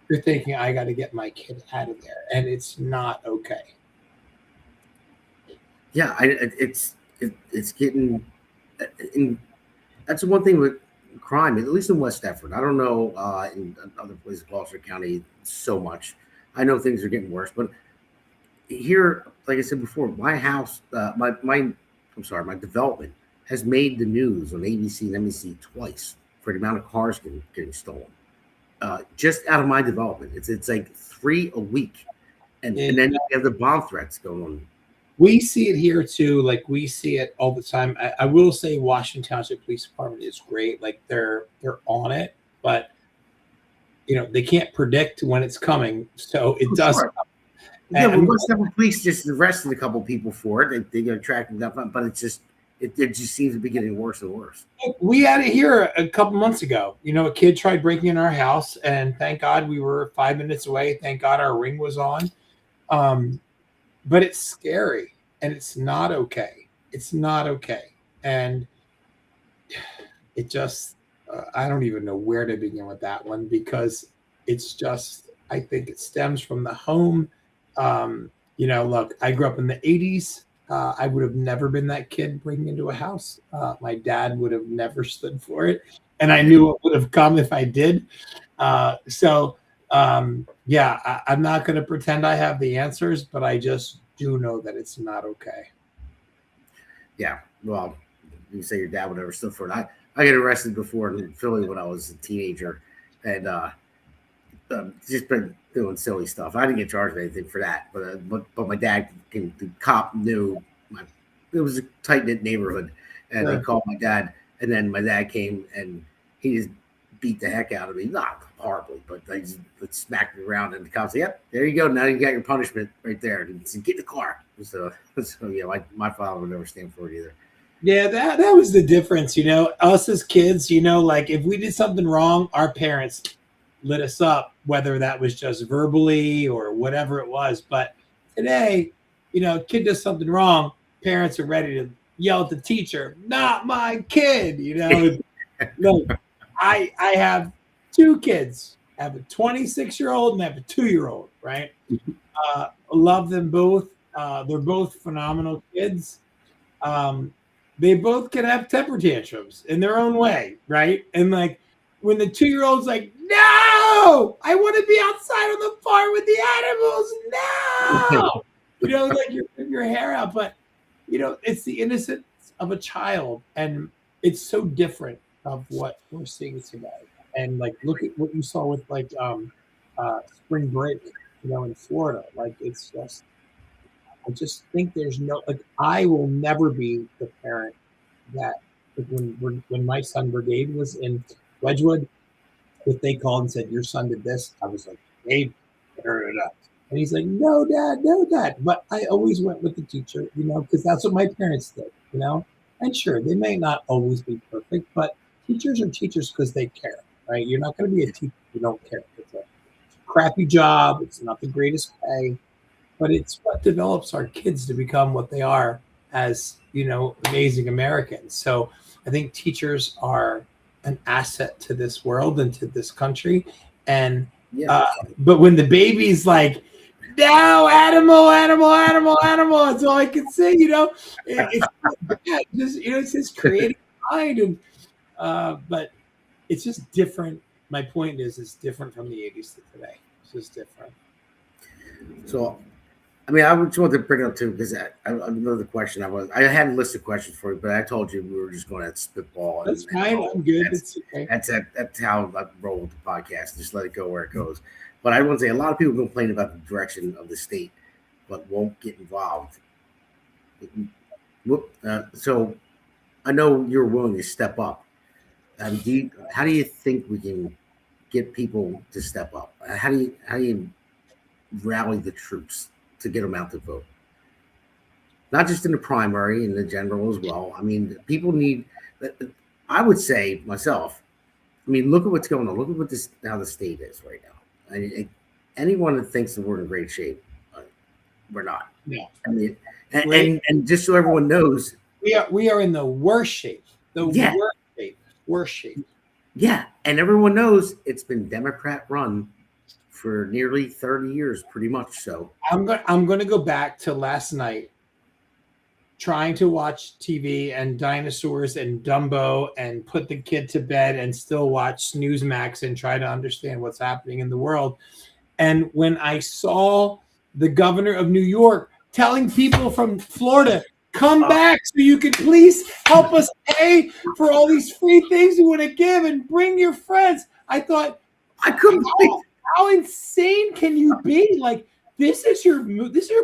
You're thinking, I got to get my kid out of there, and it's not okay. Yeah, it's getting. That's the one thing with crime, at least in West Deptford. I don't know in other places, Gloucester County, so much. I know things are getting worse, but here, like I said before, my house, my development has made the news on ABC and NBC twice for the amount of cars getting stolen. Just out of my development, it's like 3 a week, and then you have the bomb threats going on. We see it here too. Like, we see it all the time. I will say Washington Township Police Department is great. Like, they're on it, but they can't predict when it's coming, so it does. Sure. Yeah, well, West Deptford Police just arrested a couple people for it. They got tracked them, but it just seems to be getting worse and worse. We had it here a couple months ago. A kid tried breaking in our house, and thank God we were 5 minutes away. Thank God our ring was on. But it's scary, and it's not okay. It's not okay. And it just, I don't even know where to begin with that one, because it's just, I think it stems from the home. Look, I grew up in the 80s. I would have never been that kid breaking into a house. My dad would have never stood for it. And I knew it would have come if I did. I'm not going to pretend I have the answers, but I just do know that it's not okay. Yeah. Well, you say your dad would never stood for it. I got arrested before in Philly when I was a teenager, and just been doing silly stuff. I didn't get charged with anything for that, but my dad, the cop knew it was a tight knit neighborhood, and they called my dad, and then my dad came and he just beat the heck out of me, not horribly, but they just smacked me around, and the cops said, "Yep, there you go. Now you got your punishment right there. And said, get in the car." So yeah, my father would never stand for it either. Yeah, that was the difference, us as kids, like if we did something wrong, our parents lit us up, whether that was just verbally or whatever it was. But today, kid does something wrong, parents are ready to yell at the teacher, "Not my kid." Look, I have two kids. I have a 26-year-old and I have a 2-year-old, right? Love them both. They're both phenomenal kids. They both can have temper tantrums in their own way, right? And like when the 2-year-old's like, "No, I want to be outside on the farm with the animals. No," like you're ripping your hair out. But it's the innocence of a child, and it's so different of what we're seeing today. And like, look at what you saw with like spring break, in Florida. Like, it's just, I just think there's no, like, I will never be the parent that, like, when my son Brigade was in Wedgwood, if they called and said, "Your son did this," I was like, "Hey, turn it up." And he's like, "No, Dad, no, Dad." But I always went with the teacher, because that's what my parents did, And sure, they may not always be perfect, but teachers are teachers because they care, right? You're not going to be a teacher if you don't care. It's a crappy job. It's not the greatest pay, but it's what develops our kids to become what they are as, amazing Americans. So I think teachers are an asset to this world and to this country. And but when the baby's like, "No, animal, animal, animal, animal," that's all I can say. It's just creative mind, and but it's just different. My point is, it's different from the 80s to today. It's just different. So, I mean, I just wanted to bring it up too, because another question I had a list of questions for you, but I told you we were just going to spitball. That's fine. I'm good. That's okay. That's how I roll with the podcast. Just let it go where it goes. But I want to say a lot of people complain about the direction of the state, but won't get involved. So I know you're willing to step up. How do you think we can get people to step up? How do you rally the troops to get them out to vote? Not just in the primary, in the general as well. I mean, people need. I would say myself. I mean, look at what's going on. Look at how the state is right now. Anyone that thinks that we're in great shape, we're not. Yeah. I mean, and just so everyone knows, we are in the worst shape. Worst shape. Yeah, and everyone knows it's been Democrat run for nearly 30 years, pretty much. So I'm going to go back to last night, trying to watch TV and dinosaurs and Dumbo and put the kid to bed and still watch Newsmax and try to understand what's happening in the world. And when I saw the governor of New York telling people from Florida, "Come back so you can please help us pay for all these free things we want to give and bring your friends," I thought, I couldn't think. How insane can you be? Like, this is your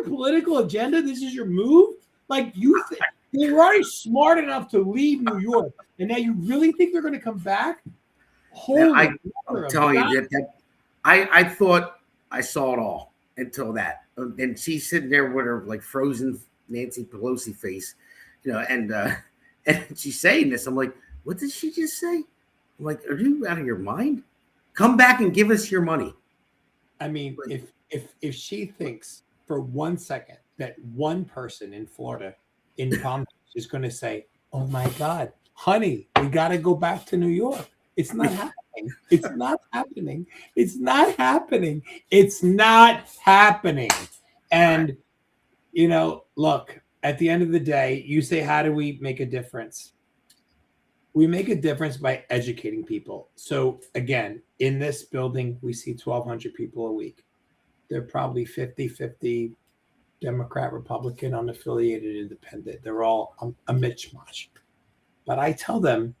political agenda. This is your move. Like, they were already smart enough to leave New York, and now you really think they're going to come back? I'm telling you that I thought I saw it all until that, and she's sitting there with her like frozen Nancy Pelosi face, and she's saying this. I'm like, what did she just say? I'm like, are you out of your mind? Come back and give us your money. I mean, if she thinks for 1 second that one person in Florida, in Palm Beach, is going to say, "Oh my God, honey, we got to go back to New York. It's not happening. It's not happening. It's not happening. It's not happening. And, you know, look, at the end of the day, you say, how do we make a difference? We make a difference by educating people. So again, in this building, we see 1,200 people a week. They're probably 50-50 Democrat, Republican, unaffiliated, independent. They're all a mishmash. But I tell them,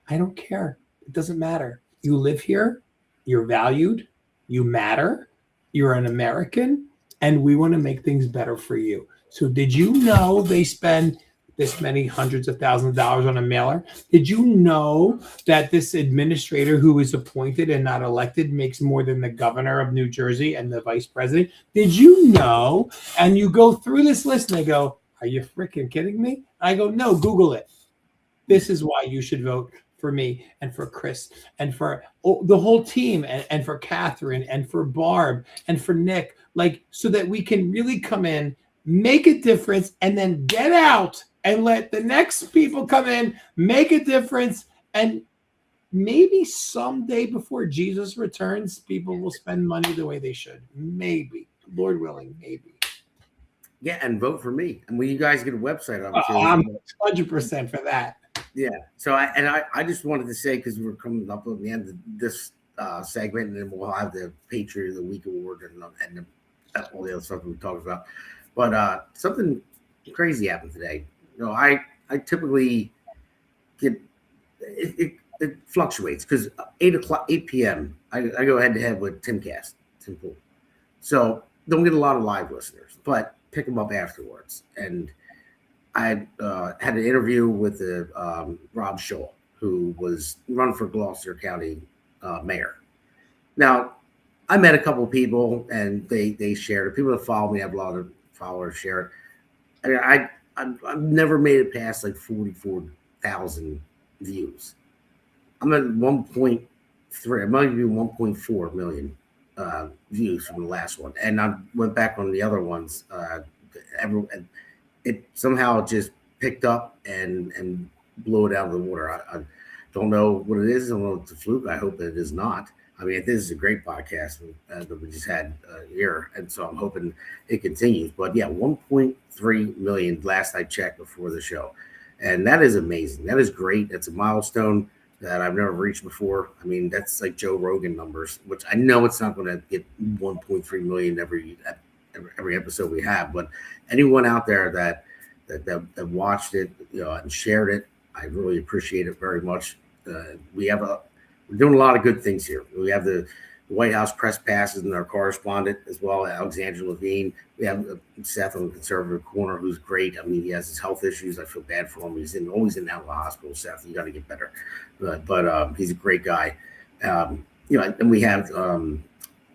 I don't care. It doesn't matter. You live here. You're valued. You matter. You're an American. And we want to make things better for you. So did you know they spend this many hundreds of thousands of dollars on a mailer? Did you know that this administrator who is appointed and not elected makes more than the governor of New Jersey and the vice president? Did you know? And you go through this list and they go, are you freaking kidding me? I go, no, Google it. This is why you should vote for me and for Chris and for the whole team and for Catherine and for Barb and for Nick, like, so that we can really come in, make a difference, and then get out and let the next people come in, make a difference. And maybe someday before Jesus returns, people will spend money the way they should. Maybe, Lord willing, maybe. Yeah, and vote for me. And when you guys get a website up, I'm 100% for that. Yeah. So I just wanted to say, because we're coming up on the end of this segment, and then we'll have the Patriot of the Week award and all the other stuff we talked about. But something crazy happened today. You know, I typically get it fluctuates because 8 p.m. I go head to head with Tim Pool. So don't get a lot of live listeners, but pick them up afterwards. And I had an interview with Rob Scholl, who was run for Gloucester County mayor. Now, I met a couple of people, and they shared it. People that follow me, I have a lot of followers share it. I mean, I've never made it past like 44,000 views. I'm at 1.3. I might be 1.4 million views from the last one, and I went back on the other ones. It somehow just picked up and blew it out of the water. I don't know what it is. I don't know if it's a fluke. I hope that it is not. I mean, this is a great podcast that we just had here, and so I'm hoping it continues. But yeah, 1.3 million last I checked before the show, and that is amazing. That is great. That's a milestone that I've never reached before. I mean, that's like Joe Rogan numbers, which I know it's not going to get 1.3 million every episode we have, but anyone out there that watched it, you know, and shared it, I really appreciate it very much. We're doing a lot of good things here. We have the White House press passes and our correspondent as well, Alexandra Levine. We have Seth on the conservative corner, who's great. I mean, he has his health issues. I feel bad for him. He's always in and out of the hospital. Seth, you got to get better. But he's a great guy. You know, and we have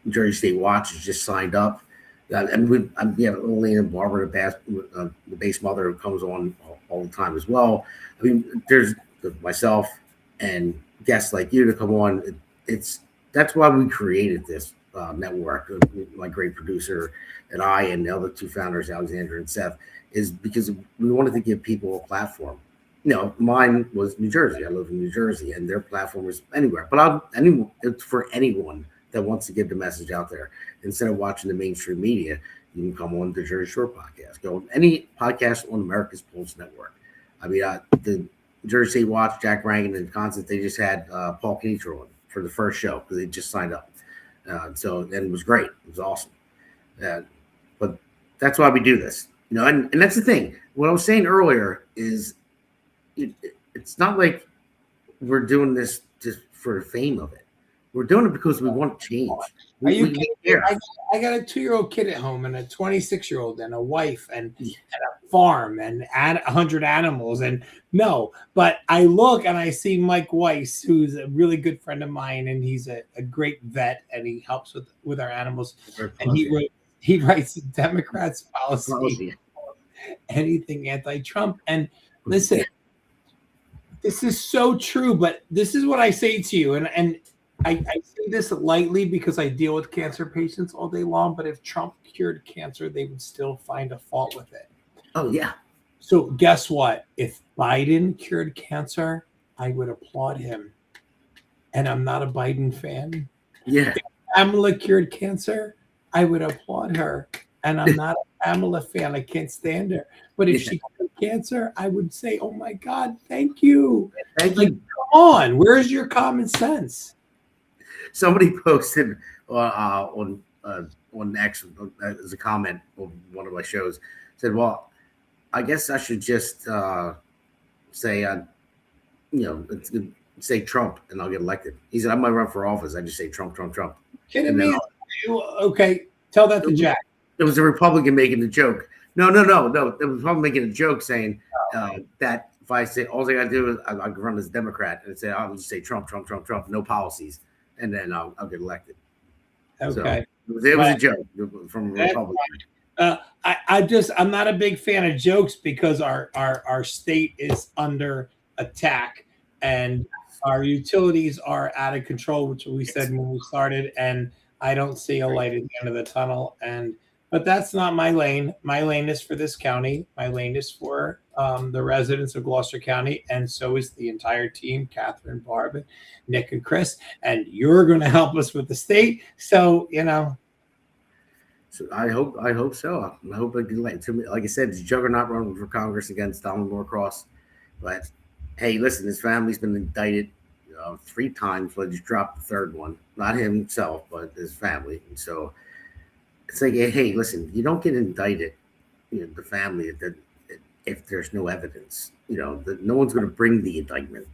Jersey State Watch has just signed up. And we have Elaine and Barbara, the base mother, who comes on all the time as well. I mean, there's myself and guests like you to come on. That's why we created this network. My great producer and I and the other two founders, Alexander and Seth, is because we wanted to give people a platform. You know, mine was New Jersey. I live in New Jersey, and their platform was anywhere. But it's for anyone that wants to get the message out there. Instead of watching the mainstream media, you can come on the Jersey Shore podcast. Go on any podcast on America's Pulse Network. I mean, the Jersey State Watch, Jack Rankin and Constance, they just had Paul Kinetro on for the first show because they just signed up. And it was great. It was awesome. But that's why we do this. You know, and that's the thing. What I was saying earlier is it's not like we're doing this just for the fame of it. We're doing it because we want change. Are you kidding? I got a 2-year-old kid at home and a 26-year-old and a wife and a farm and 100 animals. And no, but I look and I see Mike Weiss, who's a really good friend of mine, and he's a great vet, and he helps with our animals. And he writes Democrats policy, anything anti-Trump. And listen, this is so true, but this is what I say to you. And I say this lightly because I deal with cancer patients all day long, but if Trump cured cancer, they would still find a fault with it. Oh, yeah. So guess what? If Biden cured cancer, I would applaud him. And I'm not a Biden fan. Yeah. If Pamela cured cancer, I would applaud her. And I'm not a Pamela fan. I can't stand her. But if she cured cancer, I would say, oh my God, thank you. Thank like, you. Come on, where's your common sense? Somebody posted on X as a comment on one of my shows, said, well, I guess I should just say, say Trump and I'll get elected. He said, I might run for office. I just say Trump, Trump, Trump. Kidding me? Okay, tell that to Jack. It was a Republican making the joke. No. It was a Republican making a joke saying that if I say, all I got to do is I can run as a Democrat and say, I'll just say Trump, Trump, Trump, Trump, no policies. And then I'll get elected. Okay. So it was a joke from a Republican. I'm not a big fan of jokes because our state is under attack and our utilities are out of control, which we said when we started, and I don't see a light at the end of the tunnel. But that's not my lane. My lane is for this county. My lane is for the residents of Gloucester County, and so is the entire team, Catherine, Barb, Nick, and Chris. And you're going to help us with the state. So, So I hope so. I hope I can like I said, it's juggernaut running for Congress against Donald Norcross. But hey, listen, his family's been indicted 3 times. But just dropped the third one. Not himself, but his family. And so it's like, hey, listen, you don't get indicted, the family, if there's no evidence. No one's going to bring the indictment.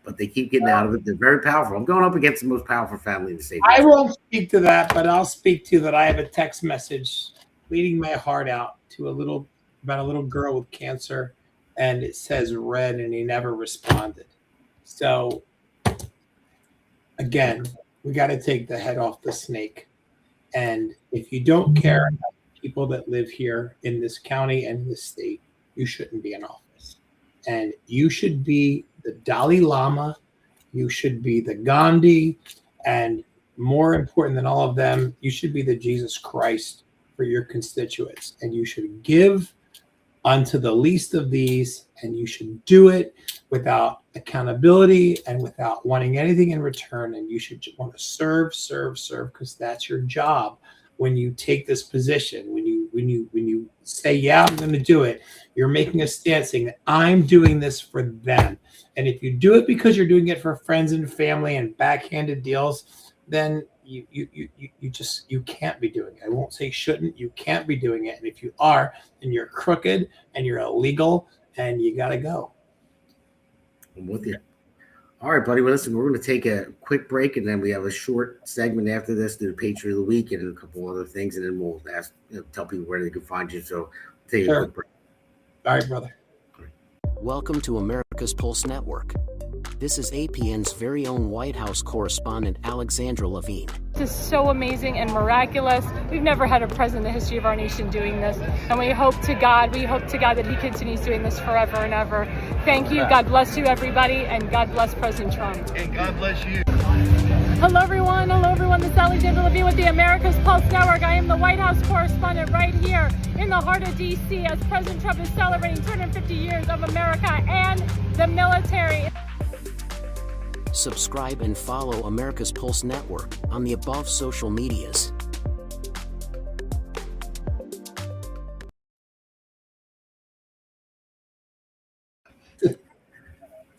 But they keep getting out of it. They're very powerful. I'm going up against the most powerful family in the state. I won't speak to that, but I'll speak to that. I have a text message bleeding my heart out to about a little girl with cancer, and it says red, and he never responded. So again, we got to take the head off the snake. And if you don't care about the people that live here in this county and this state, you shouldn't be in office. And you should be the Dalai Lama, you should be the Gandhi, and more important than all of them, you should be the Jesus Christ for your constituents. And you should give unto the least of these, and you should do it without accountability and without wanting anything in return. And you should want to serve, because that's your job. When you take this position, when you say, yeah, I'm going to do it, you're making a stand saying that I'm doing this for them. And if you do it because you're doing it for friends and family and backhanded deals, then you can't be doing it. I won't say shouldn't, you can't be doing it. And if you are, then you're crooked and you're illegal and you got to go. I'm with you. All right, buddy. Well, listen, we're going to take a quick break, and then we have a short segment after this, do the Patriot of the Week and a couple other things, and then we'll tell people where they can find you. So take a quick break. All right, brother. All right. Welcome to America's Pulse Network. This is APN's very own White House correspondent, Alexandra Levine. This is so amazing and miraculous. We've never had a president in the history of our nation doing this. And we hope to God that he continues doing this forever and ever. Thank you. God bless you, everybody. And God bless President Trump. And God bless you. Hello, everyone. This is Alexandra Levine with the America's Pulse Network. I am the White House correspondent right here in the heart of D.C. as President Trump is celebrating 250 years of America and the military. Subscribe and follow America's Pulse Network on the above social medias.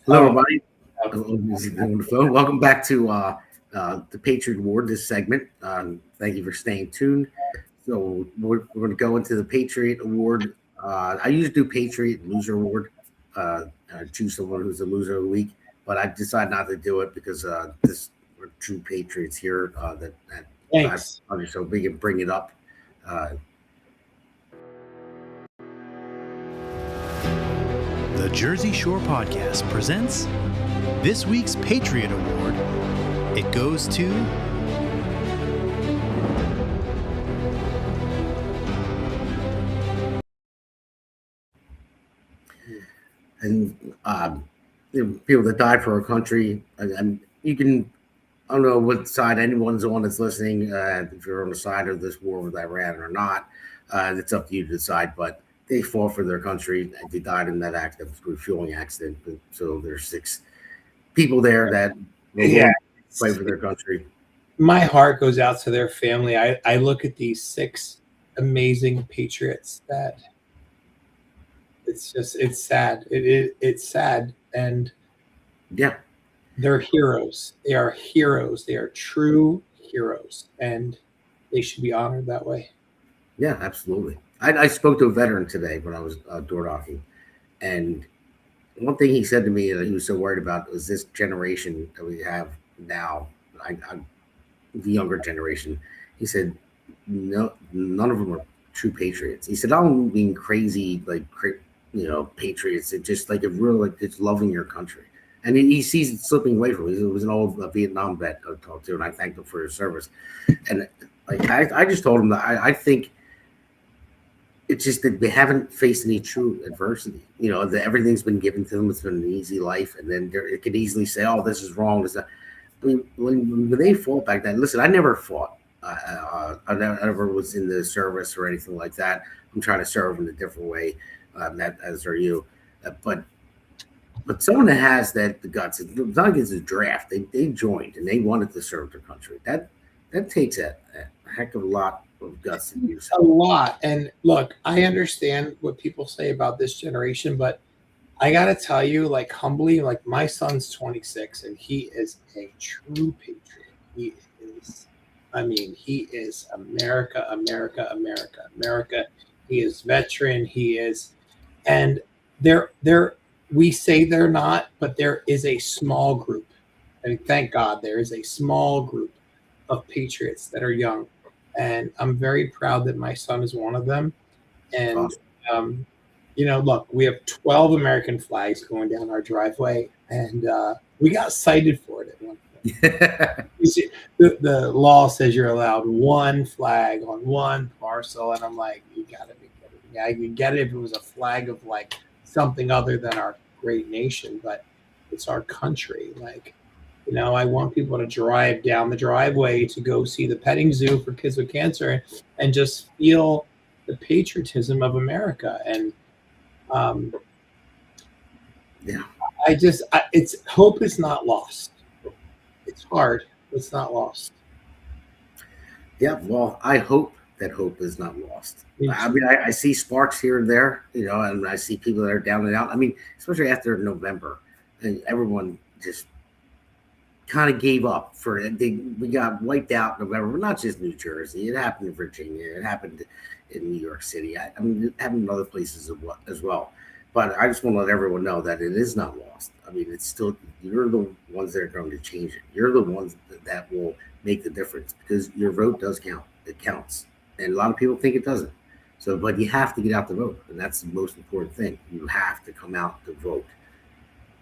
Hello, everybody. On the phone. Welcome back to the Patriot Award, this segment. Thank you for staying tuned. So we're going to go into the Patriot Award. I usually do Patriot and Loser Award. Choose someone who's the loser of the week. But I decided not to do it because we're true patriots here. Thanks. So we can bring it up. The Jersey Shore Podcast presents this week's Patriot Award. It goes to people that died for our country, and you can, I don't know what side anyone's on that's listening, if you're on the side of this war with Iran or not, it's up to you to decide, but they fought for their country, and they died in that accident, refueling accident. So there's 6 people there that will fight for their country. My heart goes out to their family. I look at these 6 amazing patriots that it's sad. It's sad. And yeah, they're heroes. They are heroes. They are true heroes. And they should be honored that way. Yeah, absolutely. I spoke to a veteran today when I was door knocking, and one thing he said to me that he was so worried about was this generation that we have now. The younger generation. He said, no, none of them are true patriots. He said, I don't mean crazy, patriots. It's just like it's loving your country. And he sees it slipping away from him. He was an old Vietnam vet I talked to, and I thanked him for his service. And I just told him that I think it's just that they haven't faced any true adversity. Everything's been given to them. It's been an easy life. And then it could easily say, oh, this is wrong. This is not. I mean, when they fought back then, listen, I never fought. I never was in the service or anything like that. I'm trying to serve in a different way, as are you. But someone that has the guts, it's not against a draft. They joined and they wanted to serve their country. That takes a heck of a lot of guts to use. A lot. And look, I understand what people say about this generation, but I got to tell you, humbly, my son's 26 and he is a true patriot. He is America, America, America, America. He is veteran. He is, and we say they're not, but there is a small group. I mean, thank God there is a small group of patriots that are young. And I'm very proud that my son is one of them. And, Awesome. Look, we have 12 American flags going down our driveway, and we got cited for it at one point. You see, the law says you're allowed 1 flag on 1 parcel, and I'm like, you got to be kidding me. I could get it if it was a flag of something other than our great nation, but it's our country. I want people to drive down the driveway to go see the petting zoo for kids with cancer and just feel the patriotism of America. And it's hope is not lost. It's hard. It's not lost. Yeah. Well, I hope that hope is not lost. I mean, I see sparks here and there, and I see people that are down and out. I mean, especially after November, and everyone just kind of gave up for it. We got wiped out in November, but not just New Jersey. It happened in Virginia. It happened in New York City. I mean, it happened in other places as well. But I just want to let everyone know that it is not lost. I mean, it's still, you're the ones that are going to change it. You're the ones that will make the difference, because your vote does count. It counts. And a lot of people think it doesn't. So, but you have to get out to vote. And that's the most important thing. You have to come out to vote.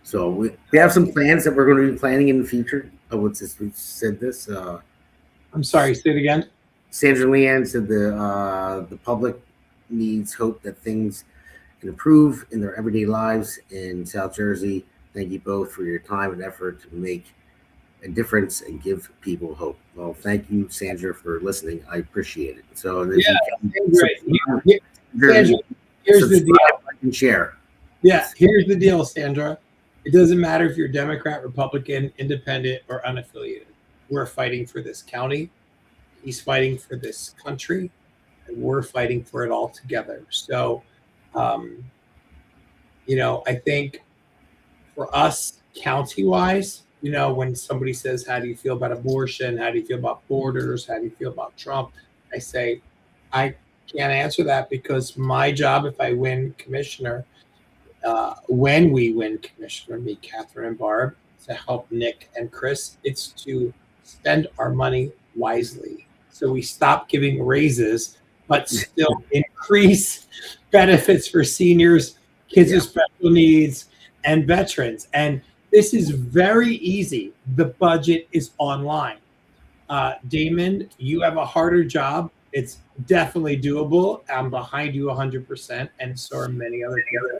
So we have some plans that we're going to be planning in the future. We said this. I'm sorry, say it again. Sandra Leanne said the public needs hope that things can improve in their everyday lives in South Jersey. Thank you both for your time and effort to make a difference and give people hope. Well, thank you, Sandra, for listening. I appreciate it. So great. Sandra, here's the deal. I can share. Yeah, here's the deal, Sandra. It doesn't matter if you're Democrat, Republican, independent, or unaffiliated. We're fighting for this county. He's fighting for this country, and we're fighting for it all together. So, I think for us, county-wise, when somebody says, how do you feel about abortion? How do you feel about borders? How do you feel about Trump? I say, I can't answer that, because my job, if I win commissioner, when we win commissioner, me, Catherine, and Barb, to help Nick and Chris, it's to spend our money wisely. So we stop giving raises, but still increase benefits for seniors, kids with special needs, and veterans. And this is very easy. The budget is online. Damon, you have a harder job. It's definitely doable. I'm behind you 100%, and so are many other people.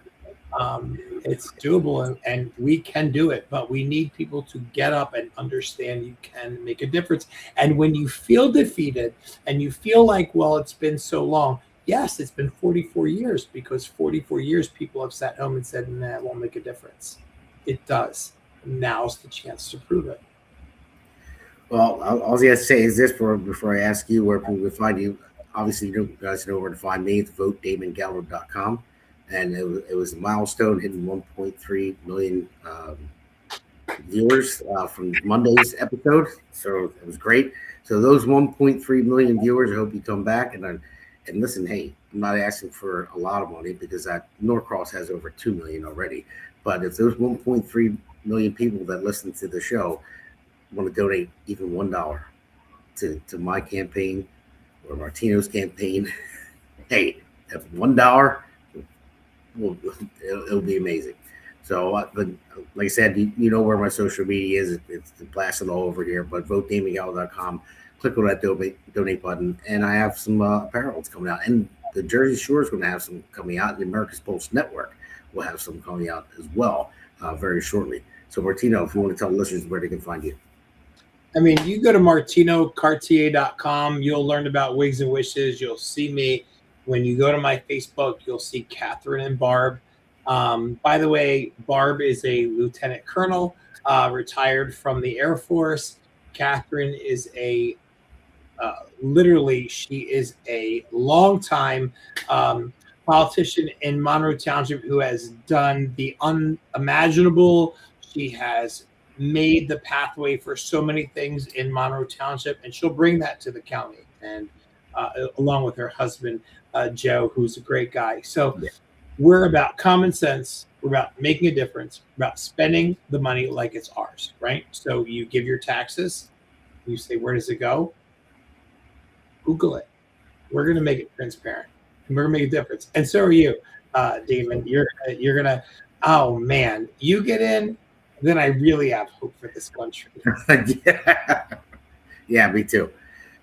It's doable, and we can do it, but we need people to get up and understand you can make a difference. And when you feel defeated and you feel like, well, it's been so long. Yes, it's been 44 years, because 44 years people have sat home and said, nah, it won't make a difference. It does. now's the chance to prove it. Well, all I gotta say is this before I ask you where people can find you. Obviously, you guys know where to find me. It's votedamongaldo.com. And it was a milestone, hitting 1.3 million viewers from Monday's episode. So it was great. So those 1.3 million viewers, I hope you come back. And listen, hey, I'm not asking for a lot of money because Norcross has over 2 million already. But if those 1.3 million people that listen to the show want to donate even $1 to my campaign or Martino's campaign, hey, that's $1. It'll be amazing. So, but like I said, you know where my social media is. It's blasted all over here. But votedamongaldo.com. Click on that donate button, and I have some apparel that's coming out, and the Jersey Shore is going to have some coming out, and the America's Pulse Network will have some coming out as well very shortly. So, Martino, if you want to tell the listeners where they can find you. I mean, you go to martinocartier.com. You'll learn about Wigs and Wishes. You'll see me. When you go to my Facebook, you'll see Catherine and Barb. By the way, Barb is a lieutenant colonel, retired from the Air Force. Catherine is literally, she is a longtime politician in Monroe Township who has done the unimaginable. She has made the pathway for so many things in Monroe Township, and she'll bring that to the county, and along with her husband, Joe, who's a great guy. So we're about common sense. We're about making a difference, about spending the money like it's ours, right? So you give your taxes. You say, where does it go? Google it. We're going to make it transparent. We're going to make a difference. And so are you, Damon. You're going to, oh, man, you get in, then I really have hope for this country. Yeah, me too.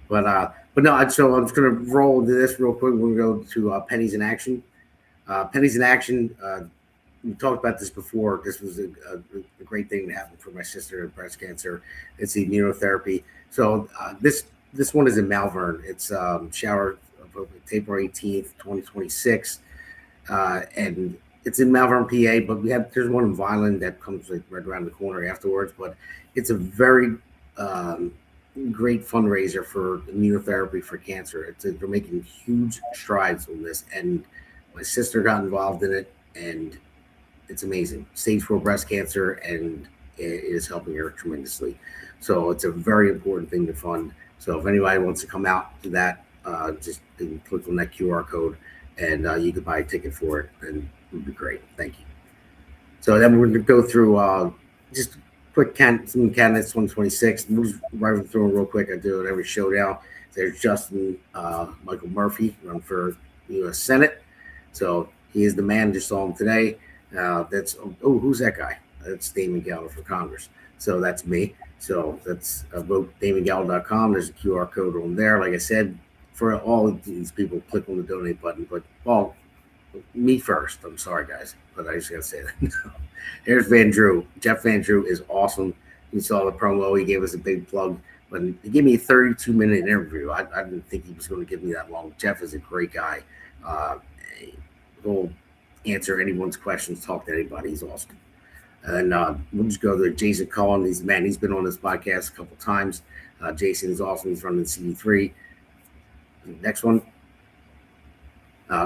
But no, so I'm just going to roll into this real quick. We're going to go to Pennies in Action. Pennies in Action, we talked about this before. This was a great thing that happened for my sister with breast cancer. It's the immunotherapy. So this one is in Malvern. It's shower of April 18th, 2026. And it's in Malvern, PA, but there's one in Vineland that comes like right around the corner afterwards. But it's a very great fundraiser for immunotherapy for cancer. They're making huge strides on this, and my sister got involved in it, and it's amazing. Stage 4 breast cancer, and it is helping her tremendously. So it's a very important thing to fund. So if anybody wants to come out to that, just click on that QR code, and you can buy a ticket for it, and it would be great. Thank you. So then we're going to go through just quick some candidates 2026. We'll just run through them real quick. I do it every show now. There's Justin Michael Murphy run for U.S. Senate. So he is the man. Just saw him today. Who's that guy? That's Damon Galdo for Congress. So that's me. So that's votedamongaldo.com. There's a QR code on there. Like I said, for all of these people, click on the donate button. But me first. I'm sorry, guys, but I just gotta say that. Here's Van Drew. Jeff Van Drew is awesome. You saw the promo. He gave us a big plug. But he gave me a 32-minute interview. I didn't think he was going to give me that long. Jeff is a great guy. He'll answer anyone's questions, talk to anybody. He's awesome. And we'll just go to Jason Cullen. He's been on this podcast a couple times. Jason is awesome. He's running CD3. Next one,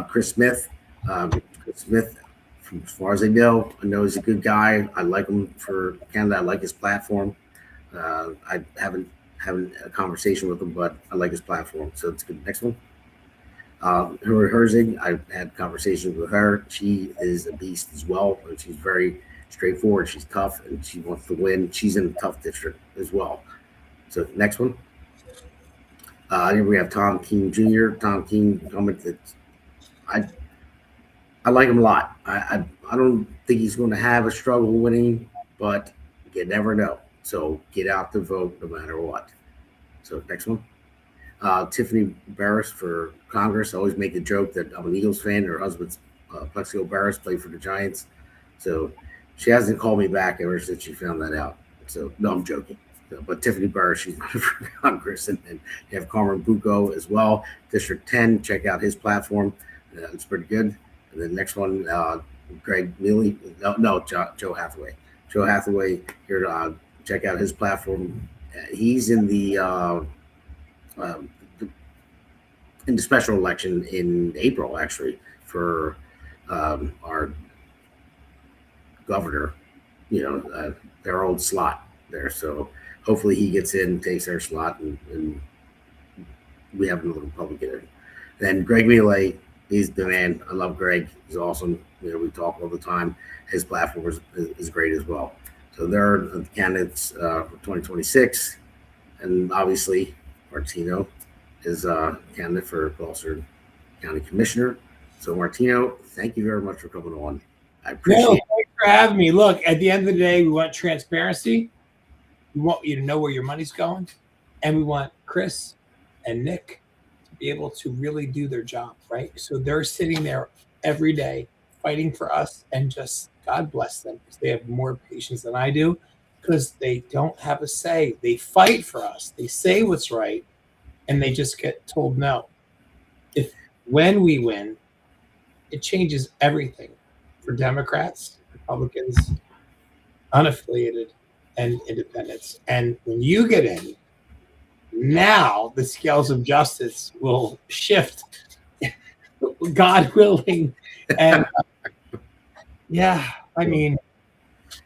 Chris Smith. Chris Smith, from as far as I know he's a good guy. I like him for Canada. I like his platform. I haven't had a conversation with him, but I like his platform. So it's good. Next one. Hillary Herzig, I've had conversations with her. She is a beast as well. And she's very straightforward. She's tough, and she wants to win. She's in a tough district as well. So next one. Here we have Tom Keene Jr. Tom Keene, I like him a lot. I don't think he's going to have a struggle winning, but you never know. So get out to vote no matter what. So next one. Tiffany Barris for Congress. I always make the joke that I'm an Eagles fan. Her husband's Plexio Barris, played for the Giants. So she hasn't called me back ever since she found that out. So no, I'm joking. But Tiffany Barris, she's running for Congress. And you have Carmen Bucco as well. District 10, check out his platform. It's pretty good. And then next one, Greg Neely. Joe Hathaway. Joe Hathaway here. Check out his platform. He's in the special election in April, actually, for our governor. Their old slot there. So hopefully he gets in, takes their slot, and we have another Republican. Then Greg Mealy, he's the man. I love Greg. He's awesome. We talk all the time. His platform is great as well. So they're the candidates for 2026. And obviously, Martino is a candidate for Gloucester County Commissioner. So Martino, thank you very much for coming on. I appreciate it. Thanks for having me. Look, at the end of the day, we want transparency. We want you to know where your money's going. And we want Chris and Nick to be able to really do their job, right? So they're sitting there every day fighting for us, and just God bless them, because they have more patience than I do, because they don't have a say. They fight for us. They say what's right, and they just get told no. When we win, it changes everything for Democrats, Republicans, unaffiliated, and independents. And when you get in, now the scales of justice will shift, God willing. And I mean,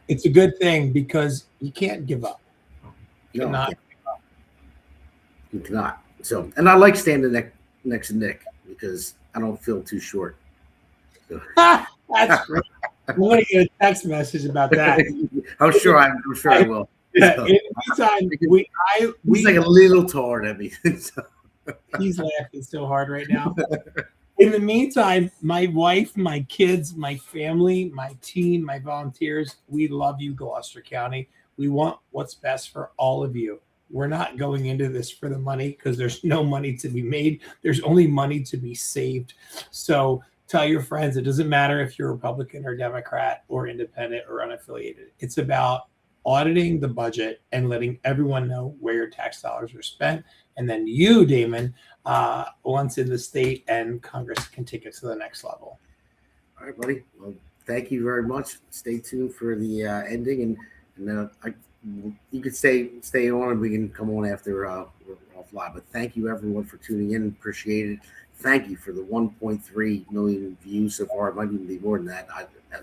it's a good thing, because you can't give up. You cannot give up. You cannot. So, and I like standing next to Nick, because I don't feel too short. So. That's great. I'm going to get a text message about that. I'm sure I will. Yeah, So, in the meantime, he's like a little taller than me. So. He's laughing so hard right now. In the meantime, my wife, my kids, my family, my team, my volunteers, we love you, Gloucester County. We want what's best for all of you. We're not going into this for the money, because there's no money to be made. There's only money to be saved. So tell your friends, it doesn't matter if you're Republican or Democrat or independent or unaffiliated. It's about auditing the budget and letting everyone know where your tax dollars are spent. And then you, Damon, once in the state and Congress, can take it to the next level. All right, buddy. Well, thank you very much. Stay tuned for the ending, and you could stay on, and we can come on after we're off live. But thank you, everyone, for tuning in. Appreciate it. Thank you for the 1.3 million views so far. It might even be more than that.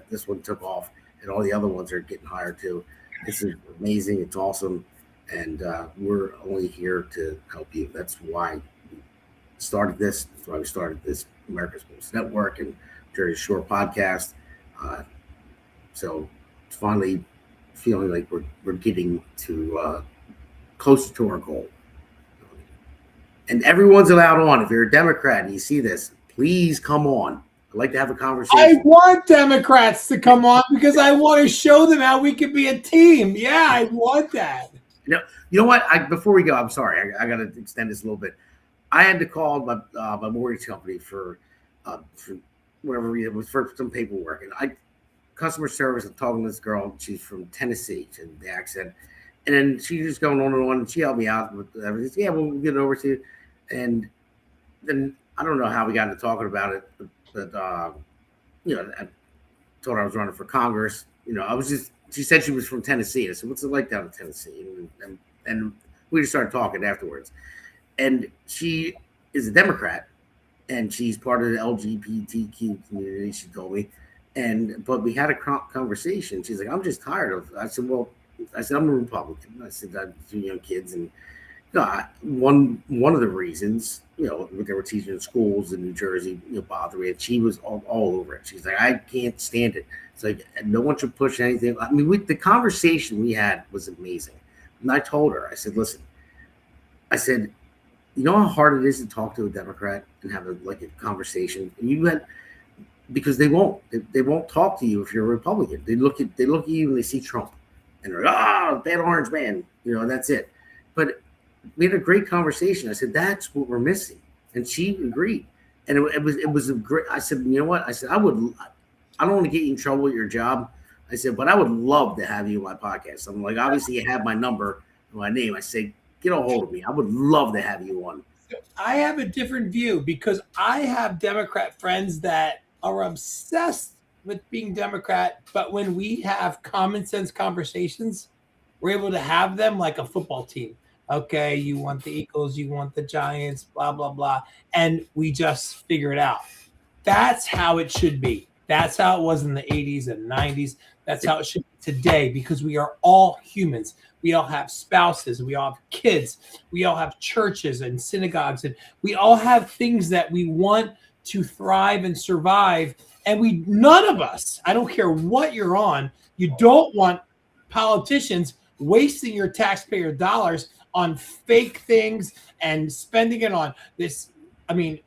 This one took off, and all the other ones are getting higher too. This is amazing. It's awesome. And we're only here to help you. That's why we started this. That's why we started this America's Pulse Network and Jersey Shore podcast. So it's finally feeling like we're getting to closer to our goal. And everyone's allowed on. If you're a Democrat and you see this, please come on. I'd like to have a conversation. I want Democrats to come on, because I want to show them how we can be a team. Yeah, I want that. You know what? Before we go, I'm sorry. I got to extend this a little bit. I had to call my mortgage company for whatever reason. It was for some paperwork, and customer service. I'm talking to this girl. She's from Tennessee, and the accent. And then she just going on and on, and she helped me out with everything. Yeah, we'll get it over to you. And then I don't know how we got into talking about it, but I told her I was running for Congress. She said she was from Tennessee. I said, what's it like down in Tennessee? And we just started talking afterwards. And she is a Democrat, and she's part of the LGBTQ community, she told me. But we had a conversation. She's like, I'm just tired of it. I said, I'm a Republican. I said, I have 2 young kids. And one of the reasons, what they were teaching in schools in New Jersey, bothered me. And she was all over it. She's like, I can't stand it. It's like, no one should push anything. I mean, the conversation we had was amazing. And I told her, I said, listen, you know how hard it is to talk to a Democrat and have a conversation? And because they won't talk to you if you're a Republican. They look at you and they see Trump, and they're like, bad orange man, and that's it. But we had a great conversation. I said, that's what we're missing. And she agreed. And it was a great, I said, you know what? I said, I don't want to get you in trouble with your job. I said, but I would love to have you on my podcast. I'm like, obviously you have my number and my name. I said, get a hold of me. I would love to have you on. I have a different view, because I have Democrat friends that are obsessed with being Democrat, but when we have common sense conversations, we're able to have them like a football team. Okay, you want the Eagles, you want the Giants, blah, blah, blah. And we just figure it out. That's how it should be. That's how it was in the 80s and 90s. That's how it should be today, because we are all humans. We all have spouses. We all have kids. We all have churches and synagogues. And we all have things that we want to thrive and survive. And none of us, I don't care what you're on, you don't want politicians wasting your taxpayer dollars on fake things and spending it on this. I mean,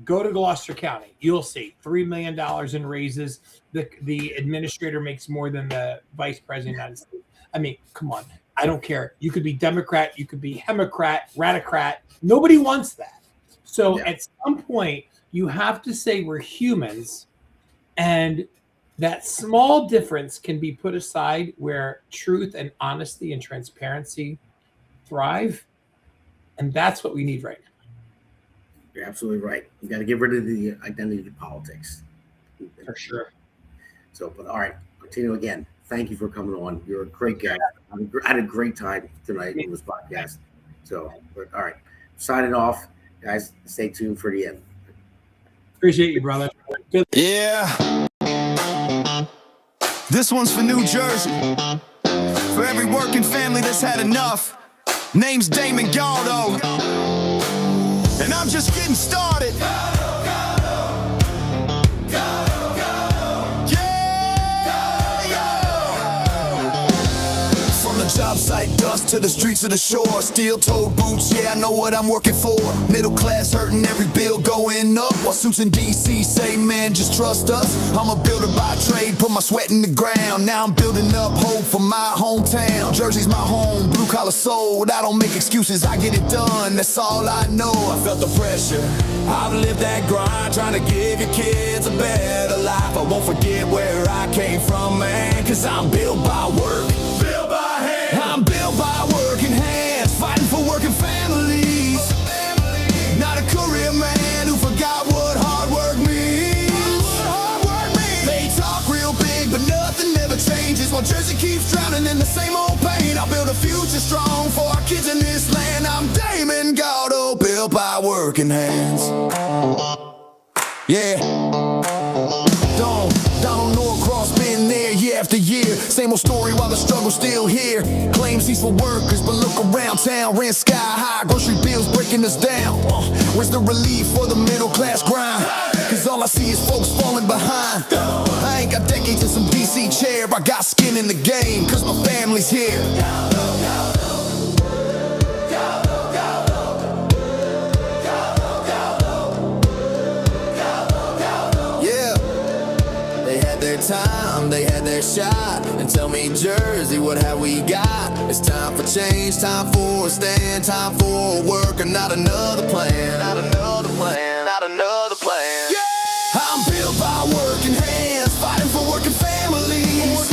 go to Gloucester County. You'll see $3 million in raises. The administrator makes more than the vice president of the United States. I mean, come on. I don't care. You could be Democrat. You could be Democrat, Radicrat. Nobody wants that. So at some point, you have to say we're humans, and that small difference can be put aside where truth and honesty and transparency thrive. And that's what we need right now. You're absolutely right. You got to get rid of the identity politics. For sure. So, but all right, Martino, again, thank you for coming on. You're a great guy. I had a great time tonight on this podcast. So, but all right, signing off, guys. Stay tuned for the end. Appreciate you, brother. Good. Yeah. This one's for New Jersey. For every working family that's had enough. Name's Damon Galdo. And I'm just getting started. Job site dust to the streets of the shore. Steel-toed boots, yeah, I know what I'm working for. Middle class hurting, every bill going up. While suits in D.C. say, man, just trust us. I'm a builder by trade, put my sweat in the ground. Now I'm building up hope for my hometown. Jersey's my home, blue-collar soul. I don't make excuses, I get it done, that's all I know. I felt the pressure, I've lived that grind, trying to give your kids a better life. I won't forget where I came from, man, cause I'm built by work. I'm built by working hands, fighting for working families. Not a career man who forgot what hard work means. They talk real big, but nothing ever changes. While Jersey keeps drowning in the same old pain, I'll build a future strong for our kids in this land. I'm Damon Galdo, built by working hands. Yeah. Donald Norcross been there year after year. Same old story while the struggle's still here. Claims he's for workers, but look around town. Rent sky high, grocery bills breaking us down. Where's the relief for the middle class grind? Cause all I see is folks falling behind. I ain't got decades in some DC chair. I got skin in the game, cause my family's here. Time, they had their shot, and tell me, Jersey, what have we got? It's time for change, time for a stand, time for work, and not another plan, not another plan, not another plan. Yeah! I'm built by working hands, fighting for working families.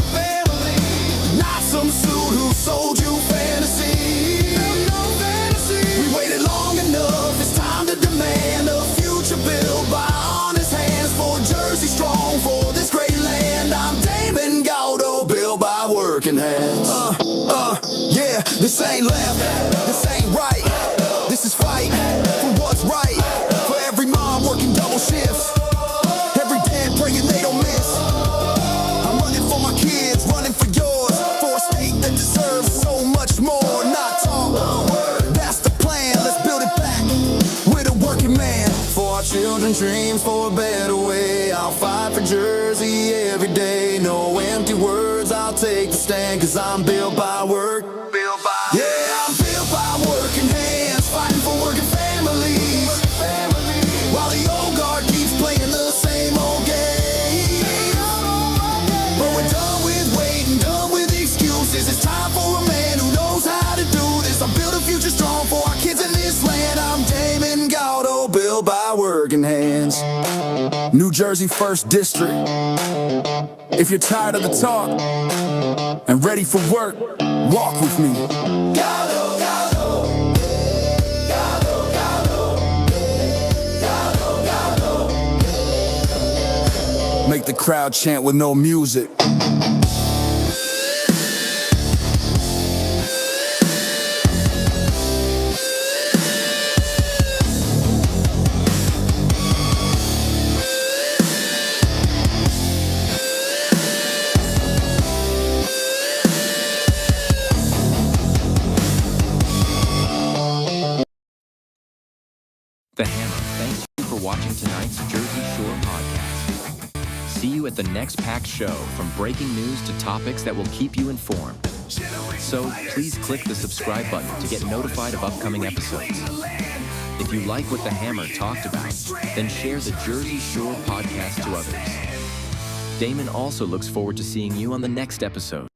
Not some suit who sold you fantasy. We waited long enough, it's time to demand a future built by honest hands for Jersey strong, for this great land. I'm Damon Galdo, built by working hands. Yeah, this ain't left, this ain't right. This is fight for what's right. For every mom working double shifts, every dad praying they don't miss. I'm running for my kids, running for yours, for a state that deserves so much more. Not talk, that's the plan. Let's build it back with a working man. For our children's dreams, for a better way. I'll fight for Jersey every day. No empty words, I'll take the stand. Cause I'm built by work. Yeah, I'm built by working hands, fighting for working families. While the old guard keeps playing the same old game. But we're done with waiting, done with excuses. It's time for a man who knows how to do this. I'll build a future strong for our kids in this land. I'm Damon Galdo, built by working hands. New Jersey 1st District. If you're tired of the talk and ready for work, walk with me. Galdo, Galdo. Galdo, Galdo. Galdo, Galdo. Make make the crowd chant with no music. The Hammer thanks you for watching tonight's Jersey Shore podcast. See you at the next packed show, from breaking news to topics that will keep you informed. So please click the subscribe button to get notified of upcoming episodes. If you like what the Hammer talked about, then share the Jersey Shore podcast to others. Damon also looks forward to seeing you on the next episode.